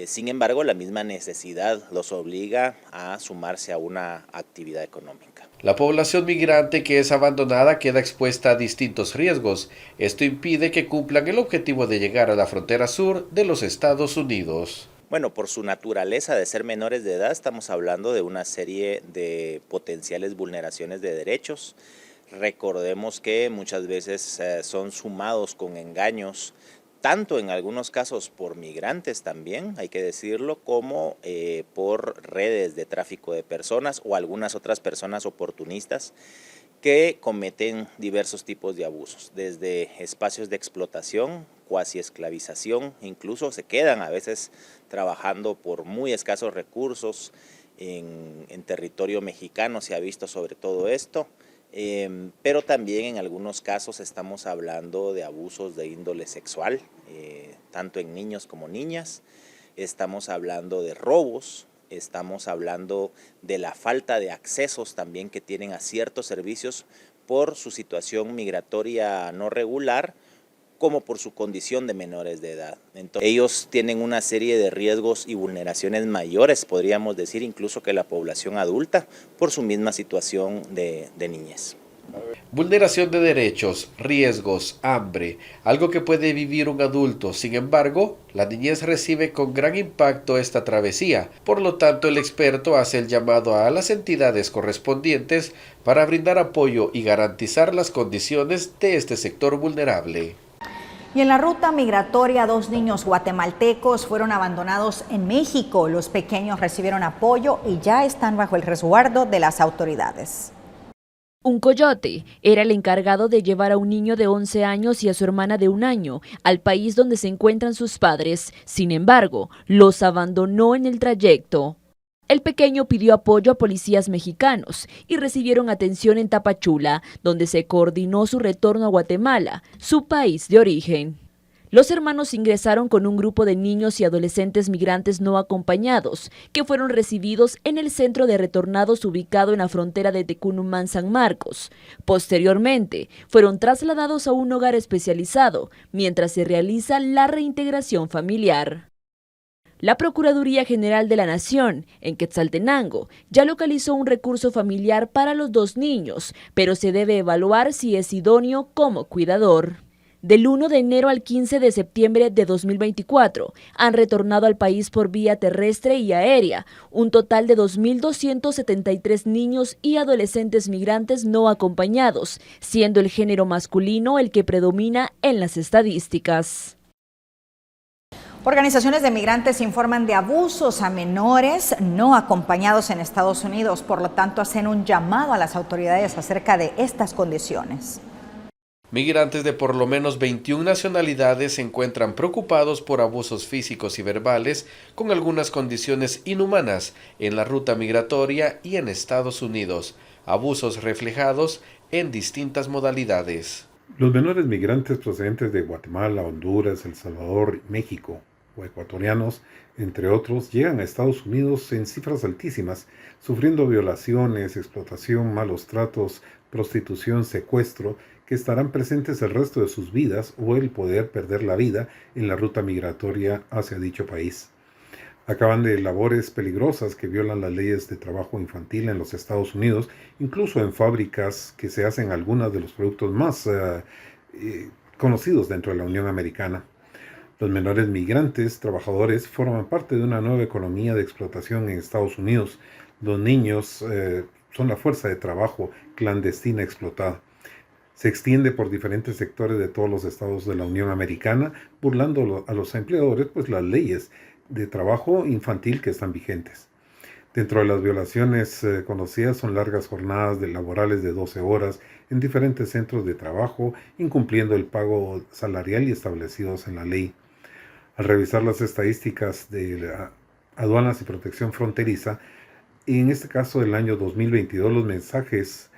[SPEAKER 15] Sin embargo, la misma necesidad los obliga a sumarse a una actividad económica.
[SPEAKER 14] La población migrante que es abandonada queda expuesta a distintos riesgos. Esto impide que cumplan el objetivo de llegar a la frontera sur de los Estados Unidos.
[SPEAKER 15] Bueno, por su naturaleza de ser menores de edad, estamos hablando de una serie de potenciales vulneraciones de derechos. Recordemos que muchas veces son sumados con engaños, tanto en algunos casos por migrantes también, hay que decirlo, como por redes de tráfico de personas o algunas otras personas oportunistas que cometen diversos tipos de abusos, desde espacios de explotación, cuasi esclavización, incluso se quedan a veces trabajando por muy escasos recursos en territorio mexicano, se ha visto sobre todo esto, pero también en algunos casos estamos hablando de abusos de índole sexual, tanto en niños como niñas, estamos hablando de robos, estamos hablando de la falta de accesos también que tienen a ciertos servicios por su situación migratoria no regular, como por su condición de menores de edad. Entonces, ellos tienen una serie de riesgos y vulneraciones mayores, podríamos decir, incluso que la población adulta, por su misma situación de niñez.
[SPEAKER 14] Vulneración de derechos, riesgos, hambre, algo que puede vivir un adulto. Sin embargo, la niñez recibe con gran impacto esta travesía. Por lo tanto, el experto hace el llamado a las entidades correspondientes para brindar apoyo y garantizar las condiciones de este sector vulnerable.
[SPEAKER 1] Y en la ruta migratoria, 2 niños guatemaltecos fueron abandonados en México. Los pequeños recibieron apoyo y ya están bajo el resguardo de las autoridades.
[SPEAKER 16] Un coyote era el encargado de llevar a un niño de 11 años y a su hermana de 1 año al país donde se encuentran sus padres. Sin embargo, los abandonó en el trayecto. El pequeño pidió apoyo a policías mexicanos y recibieron atención en Tapachula, donde se coordinó su retorno a Guatemala, su país de origen. Los hermanos ingresaron con un grupo de niños y adolescentes migrantes no acompañados, que fueron recibidos en el centro de retornados ubicado en la frontera de Tecunumán-San Marcos. Posteriormente, fueron trasladados a un hogar especializado, mientras se realiza la reintegración familiar. La Procuraduría General de la Nación, en Quetzaltenango, ya localizó un recurso familiar para los 2 niños, pero se debe evaluar si es idóneo como cuidador. Del 1 de enero al 15 de septiembre de 2024 han retornado al país por vía terrestre y aérea un total de 2.273 niños y adolescentes migrantes no acompañados, siendo el género masculino el que predomina en las estadísticas.
[SPEAKER 1] Organizaciones de migrantes informan de abusos a menores no acompañados en Estados Unidos, por lo tanto hacen un llamado a las autoridades acerca de estas condiciones.
[SPEAKER 14] Migrantes de por lo menos 21 nacionalidades se encuentran preocupados por abusos físicos y verbales con algunas condiciones inhumanas en la ruta migratoria y en Estados Unidos, abusos reflejados en distintas modalidades.
[SPEAKER 17] Los menores migrantes procedentes de Guatemala, Honduras, El Salvador, México o ecuatorianos, entre otros, llegan a Estados Unidos en cifras altísimas, sufriendo violaciones, explotación, malos tratos, prostitución, secuestro, que estarán presentes el resto de sus vidas o el poder perder la vida en la ruta migratoria hacia dicho país. Acaban de labores peligrosas que violan las leyes de trabajo infantil en los Estados Unidos, incluso en fábricas que se hacen algunos de los productos más conocidos dentro de la Unión Americana. Los menores migrantes, trabajadores, forman parte de una nueva economía de explotación en Estados Unidos. Los niños son la fuerza de trabajo clandestina explotada. Se extiende por diferentes sectores de todos los estados de la Unión Americana, burlando a los empleadores pues las leyes de trabajo infantil que están vigentes. Dentro de las violaciones conocidas son largas jornadas laborales de 12 horas en diferentes centros de trabajo, incumpliendo el pago salarial y establecidos en la ley. Al revisar las estadísticas de la Aduanas y Protección Fronteriza, en este caso del año 2022,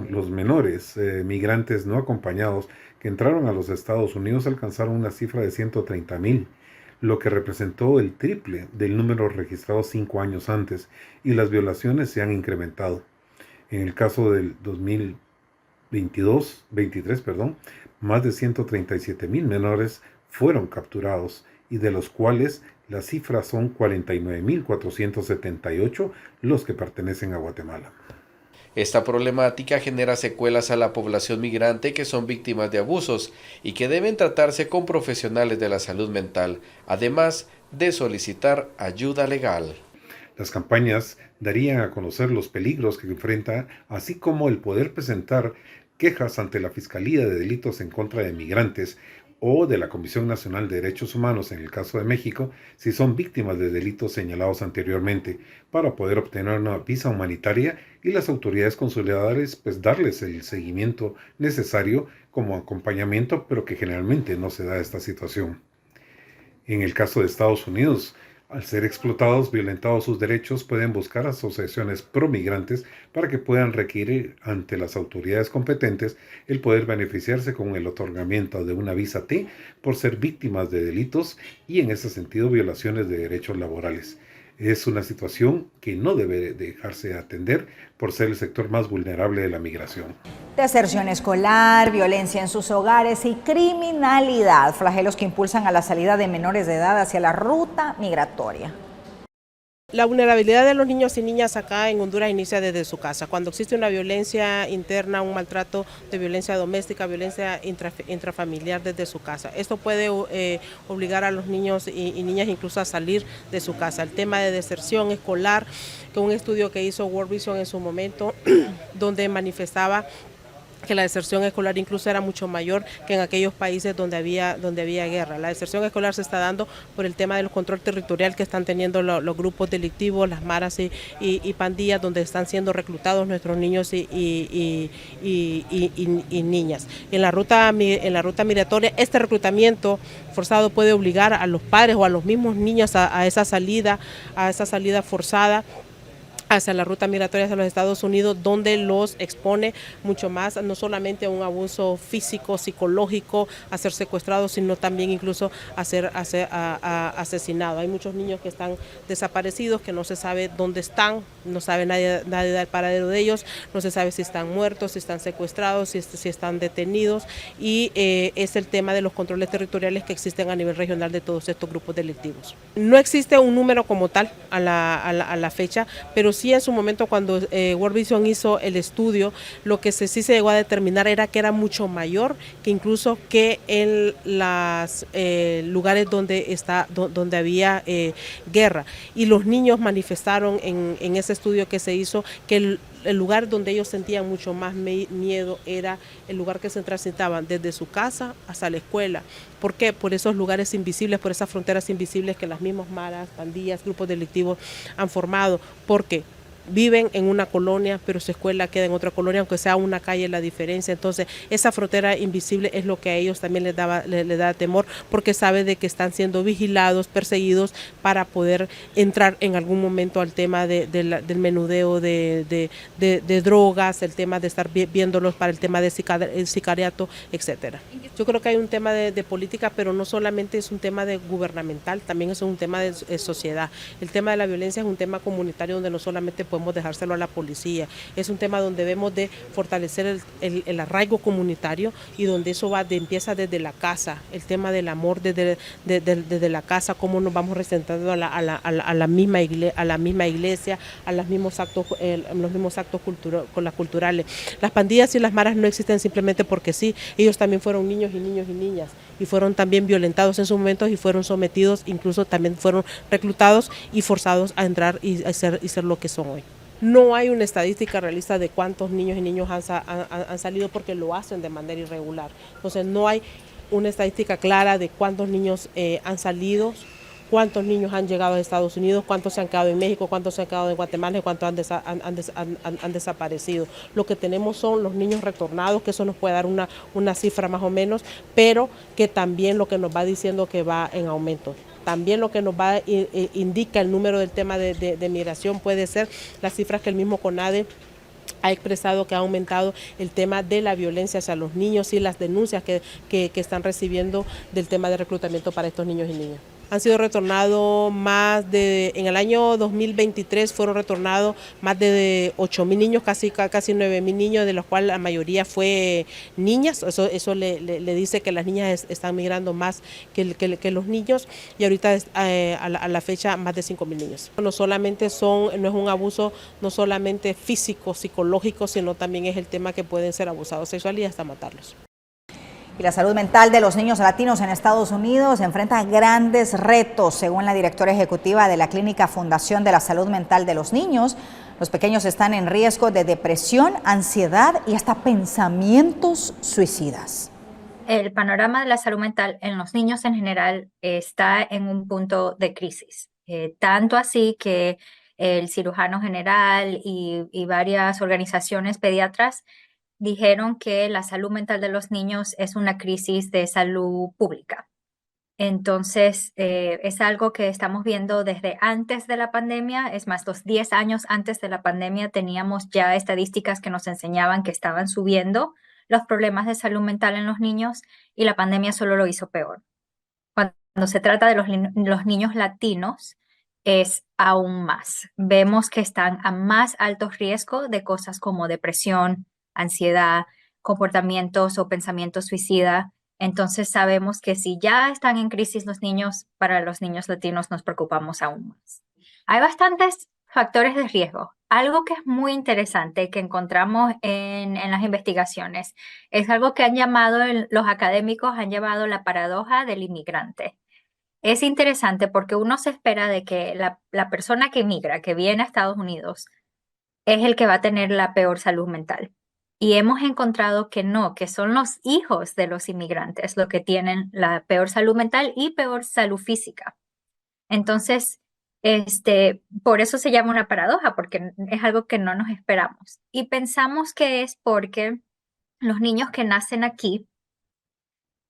[SPEAKER 17] los menores migrantes no acompañados que entraron a los Estados Unidos alcanzaron una cifra de 130,000, lo que representó el triple del número registrado 5 años antes, y las violaciones se han incrementado. En el caso del 2023, más de 137,000 menores fueron capturados, y de los cuales las cifras son 49,478 los que pertenecen a Guatemala.
[SPEAKER 14] Esta problemática genera secuelas a la población migrante que son víctimas de abusos y que deben tratarse con profesionales de la salud mental, además de solicitar ayuda legal.
[SPEAKER 17] Las campañas darían a conocer los peligros que enfrenta, así como el poder presentar quejas ante la Fiscalía de Delitos en contra de Migrantes o de la Comisión Nacional de Derechos Humanos en el caso de México, si son víctimas de delitos señalados anteriormente, para poder obtener una visa humanitaria y las autoridades consulares pues darles el seguimiento necesario como acompañamiento, pero que generalmente no se da esta situación. En el caso de Estados Unidos, al ser explotados, violentados sus derechos, pueden buscar asociaciones pro-migrantes para que puedan requerir ante las autoridades competentes el poder beneficiarse con el otorgamiento de una visa T por ser víctimas de delitos y en ese sentido violaciones de derechos laborales. Es una situación que no debe dejarse atender por ser el sector más vulnerable de la migración.
[SPEAKER 1] Deserción escolar, violencia en sus hogares y criminalidad, flagelos que impulsan a la salida de menores de edad hacia la ruta migratoria.
[SPEAKER 18] La vulnerabilidad de los niños y niñas acá en Honduras inicia desde su casa. Cuando existe una violencia interna, un maltrato de violencia doméstica, violencia intrafamiliar desde su casa. Esto puede obligar a los niños y niñas incluso a salir de su casa. El tema de deserción escolar, que un estudio que hizo World Vision en su momento, donde manifestaba que la deserción escolar incluso era mucho mayor que en aquellos países donde había guerra. La deserción escolar se está dando por el tema del control territorial que están teniendo los grupos delictivos, las maras y pandillas, donde están siendo reclutados nuestros niños y niñas. En la ruta migratoria, este reclutamiento forzado puede obligar a los padres o a los mismos niños a esa salida forzada hacia la ruta migratoria hacia los Estados Unidos, donde los expone mucho más, no solamente a un abuso físico, psicológico, a ser secuestrados, sino también incluso a ser asesinados. Hay muchos niños que están desaparecidos, que no se sabe dónde están, no sabe nadie del paradero de ellos, no se sabe si están muertos, si están secuestrados, si están detenidos, y es el tema de los controles territoriales que existen a nivel regional de todos estos grupos delictivos. No existe un número como tal a la fecha, pero sí en su momento cuando World Vision hizo el estudio, lo que sí se llegó a determinar era que era mucho mayor que incluso que en los lugares donde había guerra. Y los niños manifestaron en ese estudio que se hizo que el lugar donde ellos sentían mucho más miedo era el lugar que se transitaban desde su casa hasta la escuela. ¿Por qué? Por esos lugares invisibles, por esas fronteras invisibles que las mismas maras, pandillas, grupos delictivos han formado. ¿Por qué? Viven en una colonia, pero su escuela queda en otra colonia, aunque sea una calle la diferencia. Entonces, esa frontera invisible es lo que a ellos también les da temor, porque sabe de que están siendo vigilados, perseguidos, para poder entrar en algún momento al tema del menudeo de drogas, el tema de estar viéndolos para el tema de sicariato, etcétera. Yo creo que hay un tema de política, pero no solamente es un tema gubernamental, también es un tema de sociedad. El tema de la violencia es un tema comunitario donde no solamente podemos dejárselo a la policía, es un tema donde debemos de fortalecer el arraigo comunitario y donde eso empieza desde la casa, el tema del amor desde la casa, cómo nos vamos presentando a la misma iglesia, a los mismos actos culturales. Las pandillas y las maras no existen simplemente porque sí, ellos también fueron niños y niñas y fueron también violentados en sus momentos y fueron sometidos, incluso también fueron reclutados y forzados a entrar y ser lo que son hoy. No hay una estadística realista de cuántos niños y niñas han salido porque lo hacen de manera irregular. Entonces no hay una estadística clara de cuántos niños han salido, cuántos niños han llegado a Estados Unidos, cuántos se han quedado en México, cuántos se han quedado en Guatemala y cuántos han desaparecido. Lo que tenemos son los niños retornados, que eso nos puede dar una cifra más o menos, pero que también lo que nos va diciendo que va en aumento. También lo que nos indica el número del tema de migración puede ser las cifras que el mismo CONADE ha expresado, que ha aumentado el tema de la violencia hacia los niños y las denuncias que están recibiendo del tema de reclutamiento para estos niños y niñas. Han sido retornados en el año 2023 fueron retornados más de 8.000 niños, casi 9.000 niños, de los cuales la mayoría fue niñas. Eso le dice que las niñas están migrando más que los niños, y ahorita a la fecha más de 5.000 niños. No es un abuso no solamente físico, psicológico, sino también es el tema que pueden ser abusados sexual y hasta matarlos.
[SPEAKER 1] Y la salud mental de los niños latinos en Estados Unidos enfrenta grandes retos, según la directora ejecutiva de la Clínica Fundación de la Salud Mental de los Niños. Los pequeños están en riesgo de depresión, ansiedad y hasta pensamientos suicidas.
[SPEAKER 19] El panorama de la salud mental en los niños en general está en un punto de crisis. Tanto así que el cirujano general y varias organizaciones pediatras dijeron que la salud mental de los niños es una crisis de salud pública. Entonces, es algo que estamos viendo desde antes de la pandemia. Es más, los 10 años antes de la pandemia teníamos ya estadísticas que nos enseñaban que estaban subiendo los problemas de salud mental en los niños, y la pandemia solo lo hizo peor. Cuando se trata de los niños latinos, es aún más. Vemos que están a más alto riesgo de cosas como depresión, ansiedad, comportamientos o pensamientos suicida. Entonces sabemos que si ya están en crisis los niños, para los niños latinos nos preocupamos aún más. Hay bastantes factores de riesgo. Algo que es muy interesante que encontramos en las investigaciones es algo que los académicos han llamado la paradoja del inmigrante. Es interesante porque uno se espera de que la persona que migra, que viene a Estados Unidos, es el que va a tener la peor salud mental. Y hemos encontrado que no, que son los hijos de los inmigrantes los que tienen la peor salud mental y peor salud física. Entonces, por eso se llama una paradoja, porque es algo que no nos esperamos. Y pensamos que es porque los niños que nacen aquí,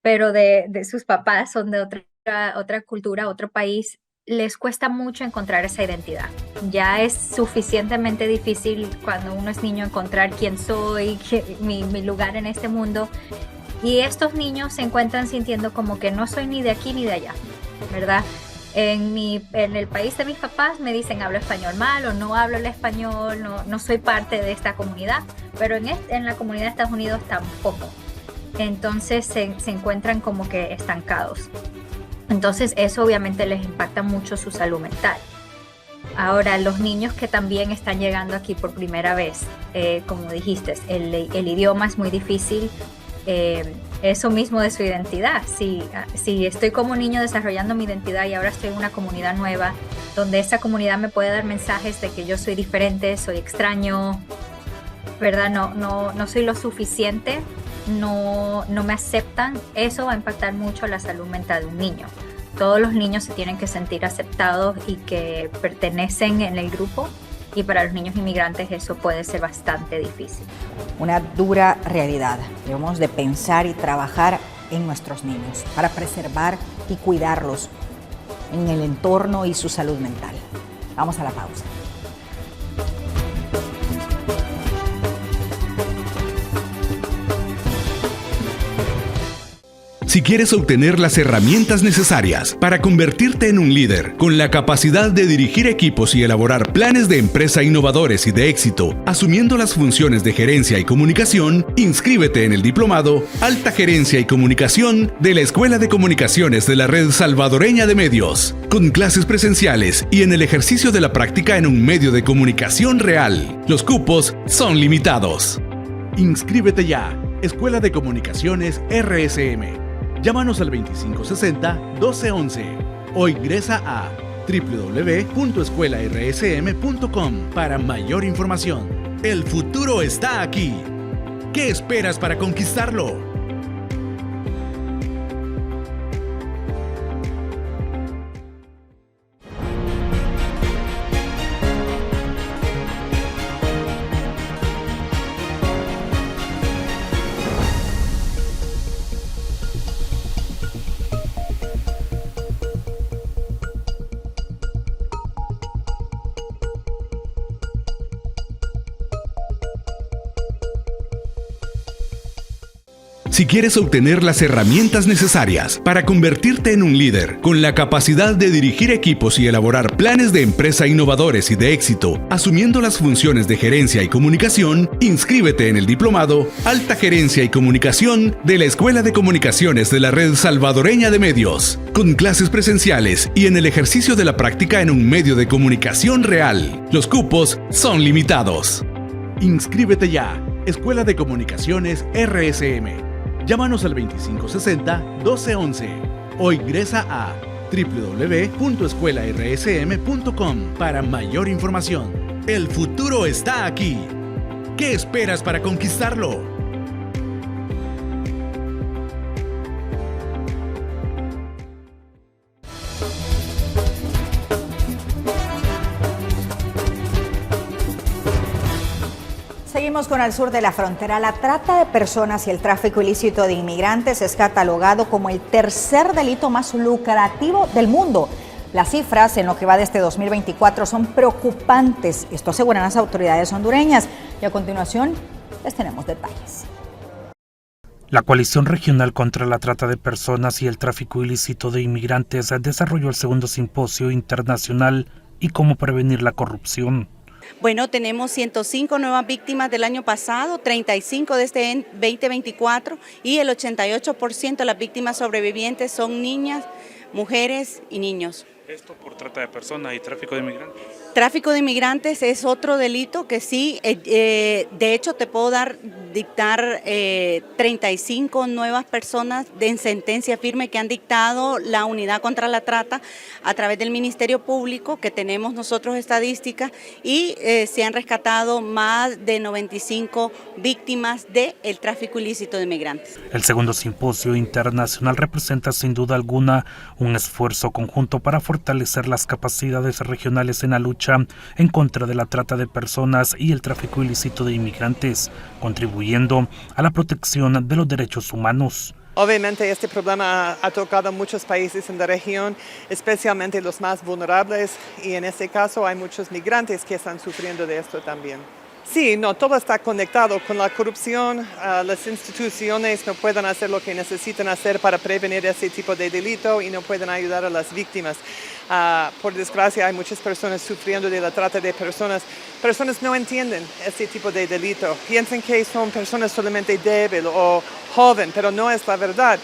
[SPEAKER 19] pero de sus papás son de otra cultura, otro país, les cuesta mucho encontrar esa identidad. Ya es suficientemente difícil cuando uno es niño encontrar quién soy, mi lugar en este mundo. Y estos niños se encuentran sintiendo como que no soy ni de aquí ni de allá, ¿verdad? En el país de mis papás me dicen hablo español mal o no hablo el español, no soy parte de esta comunidad, pero en la comunidad de Estados Unidos tampoco. Entonces se encuentran como que estancados. Entonces eso obviamente les impacta mucho su salud mental. Ahora, los niños que también están llegando aquí por primera vez, como dijiste, el idioma es muy difícil, eso mismo de su identidad. Si estoy como niño desarrollando mi identidad y ahora estoy en una comunidad nueva, donde esa comunidad me puede dar mensajes de que yo soy diferente, soy extraño, ¿verdad? No soy lo suficiente, no me aceptan, eso va a impactar mucho la salud mental de un niño. Todos los niños se tienen que sentir aceptados y que pertenecen en el grupo, y para los niños inmigrantes eso puede ser bastante difícil.
[SPEAKER 1] Una dura realidad. Debemos de pensar y trabajar en nuestros niños para preservar y cuidarlos en el entorno y su salud mental. Vamos a la pausa.
[SPEAKER 13] Si quieres obtener las herramientas necesarias para convertirte en un líder con la capacidad de dirigir equipos y elaborar planes de empresa innovadores y de éxito, asumiendo las funciones de gerencia y comunicación, inscríbete en el diplomado Alta Gerencia y Comunicación de la Escuela de Comunicaciones de la Red Salvadoreña de Medios, con clases presenciales y en el ejercicio de la práctica en un medio de comunicación real. Los cupos son limitados. Inscríbete ya. Escuela de Comunicaciones RSM. Llámanos al 2560-1211 o ingresa a www.escuelarsm.com para mayor información. El futuro está aquí. ¿Qué esperas para conquistarlo? Si quieres obtener las herramientas necesarias para convertirte en un líder con la capacidad de dirigir equipos y elaborar planes de empresa innovadores y de éxito, asumiendo las funciones de gerencia y comunicación, inscríbete en el diplomado Alta Gerencia y Comunicación de la Escuela de Comunicaciones de la Red Salvadoreña de Medios, con clases presenciales y en el ejercicio de la práctica en un medio de comunicación real. Los cupos son limitados. Inscríbete ya. Escuela de Comunicaciones RSM. Llámanos al 2560-1211 o ingresa a www.escuelarsm.com para mayor información. El futuro está aquí. ¿Qué esperas para conquistarlo?
[SPEAKER 1] Seguimos con el sur de la frontera. La trata de personas y el tráfico ilícito de inmigrantes es catalogado como el tercer delito más lucrativo del mundo. Las cifras en lo que va de este 2024 son preocupantes. Esto aseguran las autoridades hondureñas. Y a continuación les tenemos detalles.
[SPEAKER 20] La Coalición Regional contra la Trata de Personas y el Tráfico Ilícito de Inmigrantes desarrolló el segundo simposio internacional y cómo prevenir la corrupción.
[SPEAKER 21] Bueno, tenemos 105 nuevas víctimas del año pasado, 35 de este 2024 y el 88% de las víctimas sobrevivientes son niñas, mujeres y niños.
[SPEAKER 20] Esto por trata de personas y tráfico de inmigrantes.
[SPEAKER 21] Tráfico de inmigrantes es otro delito que sí, de hecho te puedo dictar 35 nuevas personas en sentencia firme que han dictado la unidad contra la trata a través del Ministerio Público, que tenemos nosotros estadísticas, y se han rescatado más de 95 víctimas del tráfico ilícito de inmigrantes.
[SPEAKER 20] El segundo simposio internacional representa sin duda alguna un esfuerzo conjunto para fortalecer las capacidades regionales en la lucha en contra de la trata de personas y el tráfico ilícito de inmigrantes, contribuyendo a la protección de los derechos humanos.
[SPEAKER 22] Obviamente este problema ha tocado a muchos países en la región, especialmente los más vulnerables, y en este caso hay muchos migrantes que están sufriendo de esto también. Sí, no, todo está conectado con la corrupción. Las instituciones no pueden hacer lo que necesitan hacer para prevenir ese tipo de delito y no pueden ayudar a las víctimas. Por desgracia, hay muchas personas sufriendo de la trata de personas. Personas no entienden este tipo de delito. Piensan que son personas solamente débiles o jóvenes, pero no es la verdad.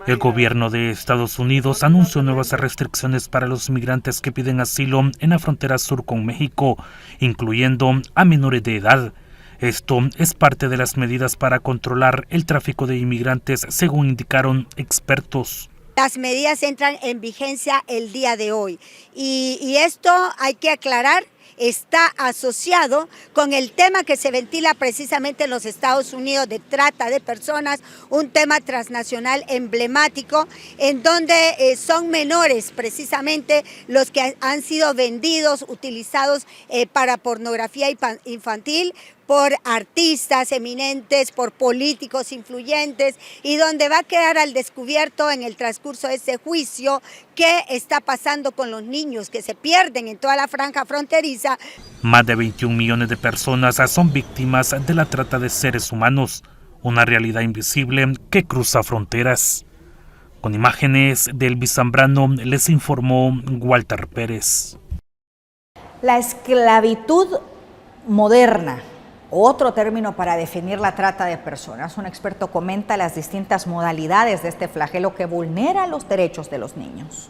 [SPEAKER 20] El gobierno de Estados Unidos anunció nuevas restricciones para los inmigrantes que piden asilo en la frontera sur con México, incluyendo a menores de edad. Esto es parte de las medidas para controlar el tráfico de inmigrantes, según indicaron expertos.
[SPEAKER 3] Las medidas entran en vigencia el día de hoy y esto hay que aclarar. Está asociado con el tema que se ventila precisamente en los Estados Unidos de trata de personas, un tema transnacional emblemático en donde son menores precisamente los que han sido vendidos, utilizados para pornografía infantil, por artistas eminentes, por políticos influyentes, y donde va a quedar al descubierto en el transcurso de ese juicio qué está pasando con los niños que se pierden en toda la franja fronteriza.
[SPEAKER 20] Más de 21 millones de personas son víctimas de la trata de seres humanos, una realidad invisible que cruza fronteras. Con imágenes de Elvis Zambrano les informó Walter Pérez.
[SPEAKER 1] La esclavitud moderna. Otro término para definir la trata de personas. Un experto comenta las distintas modalidades de este flagelo que vulnera los derechos de los niños.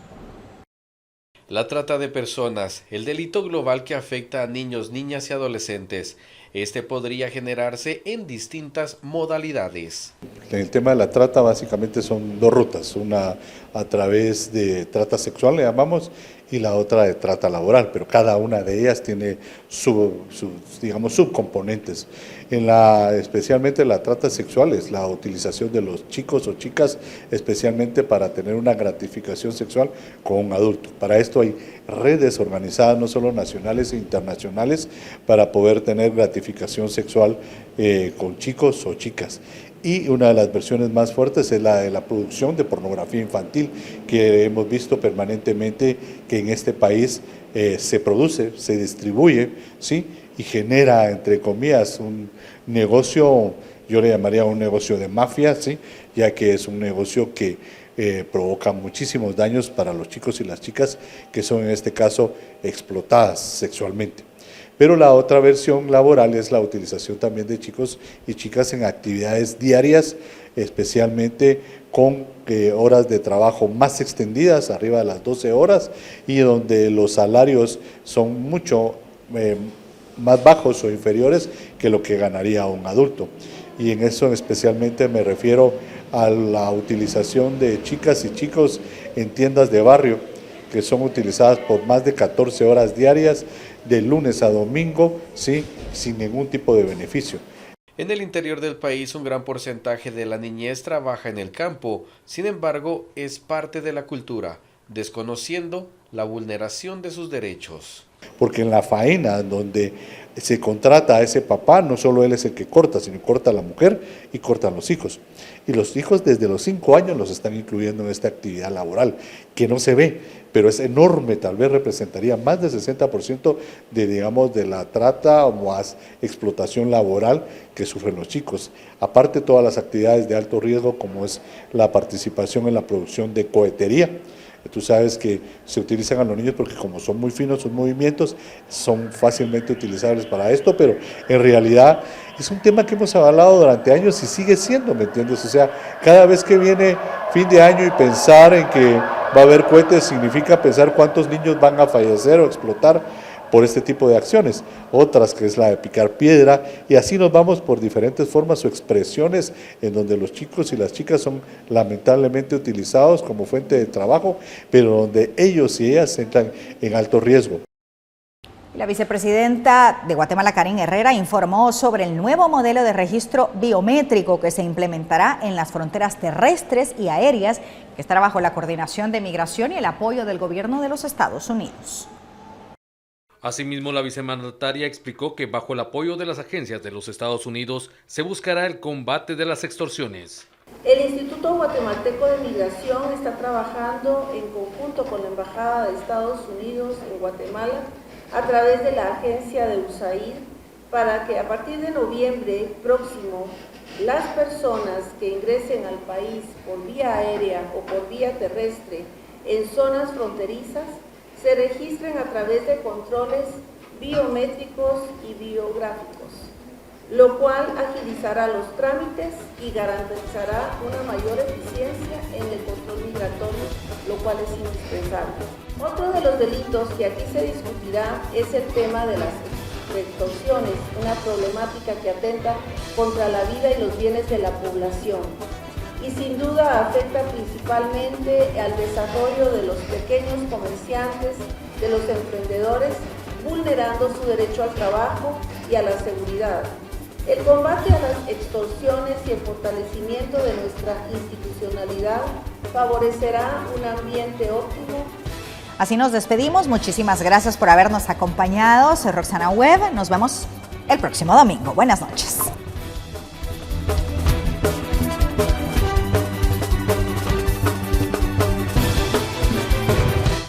[SPEAKER 14] La trata de personas, el delito global que afecta a niños, niñas y adolescentes. Este podría generarse en distintas modalidades.
[SPEAKER 4] En el tema de la trata básicamente son dos rutas, una a través de trata sexual, le llamamos, y la otra de trata laboral, pero cada una de ellas tiene subcomponentes. Especialmente la trata sexual es la utilización de los chicos o chicas, especialmente para tener una gratificación sexual con un adulto. Para esto hay redes organizadas, no solo nacionales e internacionales, para poder tener gratificación sexual con chicos o chicas. Y una de las versiones más fuertes es la de la producción de pornografía infantil, que hemos visto permanentemente que en este país se produce, se distribuye, ¿sí? Y genera, entre comillas, un negocio, yo le llamaría un negocio de mafia, ¿sí? Ya que es un negocio que provoca muchísimos daños para los chicos y las chicas que son en este caso explotadas sexualmente. Pero la otra versión laboral es la utilización también de chicos y chicas en actividades diarias, especialmente con horas de trabajo más extendidas, arriba de las 12 horas, y donde los salarios son mucho más bajos o inferiores que lo que ganaría un adulto. Y en eso especialmente me refiero a la utilización de chicas y chicos en tiendas de barrio, que son utilizadas por más de 14 horas diarias, de lunes a domingo, ¿sí? Sin ningún tipo de beneficio.
[SPEAKER 14] En el interior del país, un gran porcentaje de la niñez trabaja en el campo. Sin embargo, es parte de la cultura, desconociendo la vulneración de sus derechos.
[SPEAKER 4] Porque en la faena donde se contrata a ese papá, no solo él es el que corta, sino corta a la mujer y cortan los hijos. Y los hijos desde los 5 años los están incluyendo en esta actividad laboral, que no se ve, pero es enorme, tal vez representaría más del 60% de la trata o más explotación laboral que sufren los chicos. Aparte todas las actividades de alto riesgo como es la participación en la producción de cohetería. Tú sabes que se utilizan a los niños porque como son muy finos sus movimientos, son fácilmente utilizables para esto, pero en realidad es un tema que hemos hablado durante años y sigue siendo, ¿me entiendes? O sea, cada vez que viene fin de año y pensar en que va a haber cohetes significa pensar cuántos niños van a fallecer o explotar por este tipo de acciones, otras que es la de picar piedra, y así nos vamos por diferentes formas o expresiones en donde los chicos y las chicas son lamentablemente utilizados como fuente de trabajo, pero donde ellos y ellas entran en alto riesgo.
[SPEAKER 1] La vicepresidenta de Guatemala, Karin Herrera, informó sobre el nuevo modelo de registro biométrico que se implementará en las fronteras terrestres y aéreas, que estará bajo la coordinación de migración y el apoyo del gobierno de los Estados Unidos.
[SPEAKER 23] Asimismo, la vicemandataria explicó que bajo el apoyo de las agencias de los Estados Unidos se buscará el combate de las extorsiones.
[SPEAKER 24] El Instituto Guatemalteco de Migración está trabajando en conjunto con la Embajada de Estados Unidos en Guatemala a través de la agencia de USAID para que a partir de noviembre próximo las personas que ingresen al país por vía aérea o por vía terrestre en zonas fronterizas se registren a través de controles biométricos y biográficos. lo cual agilizará los trámites y garantizará una mayor eficiencia en el control migratorio, lo cual es indispensable. Otro de los delitos que aquí se discutirá es el tema de las extorsiones, una problemática que atenta contra la vida y los bienes de la población y sin duda afecta principalmente al desarrollo de los pequeños comerciantes, de los emprendedores, vulnerando su derecho al trabajo y a la seguridad. El combate a las extorsiones y el fortalecimiento de nuestra institucionalidad favorecerá un ambiente óptimo.
[SPEAKER 1] Así nos despedimos. Muchísimas gracias por habernos acompañado. Soy Roxana Webb. Nos vemos el próximo domingo. Buenas noches.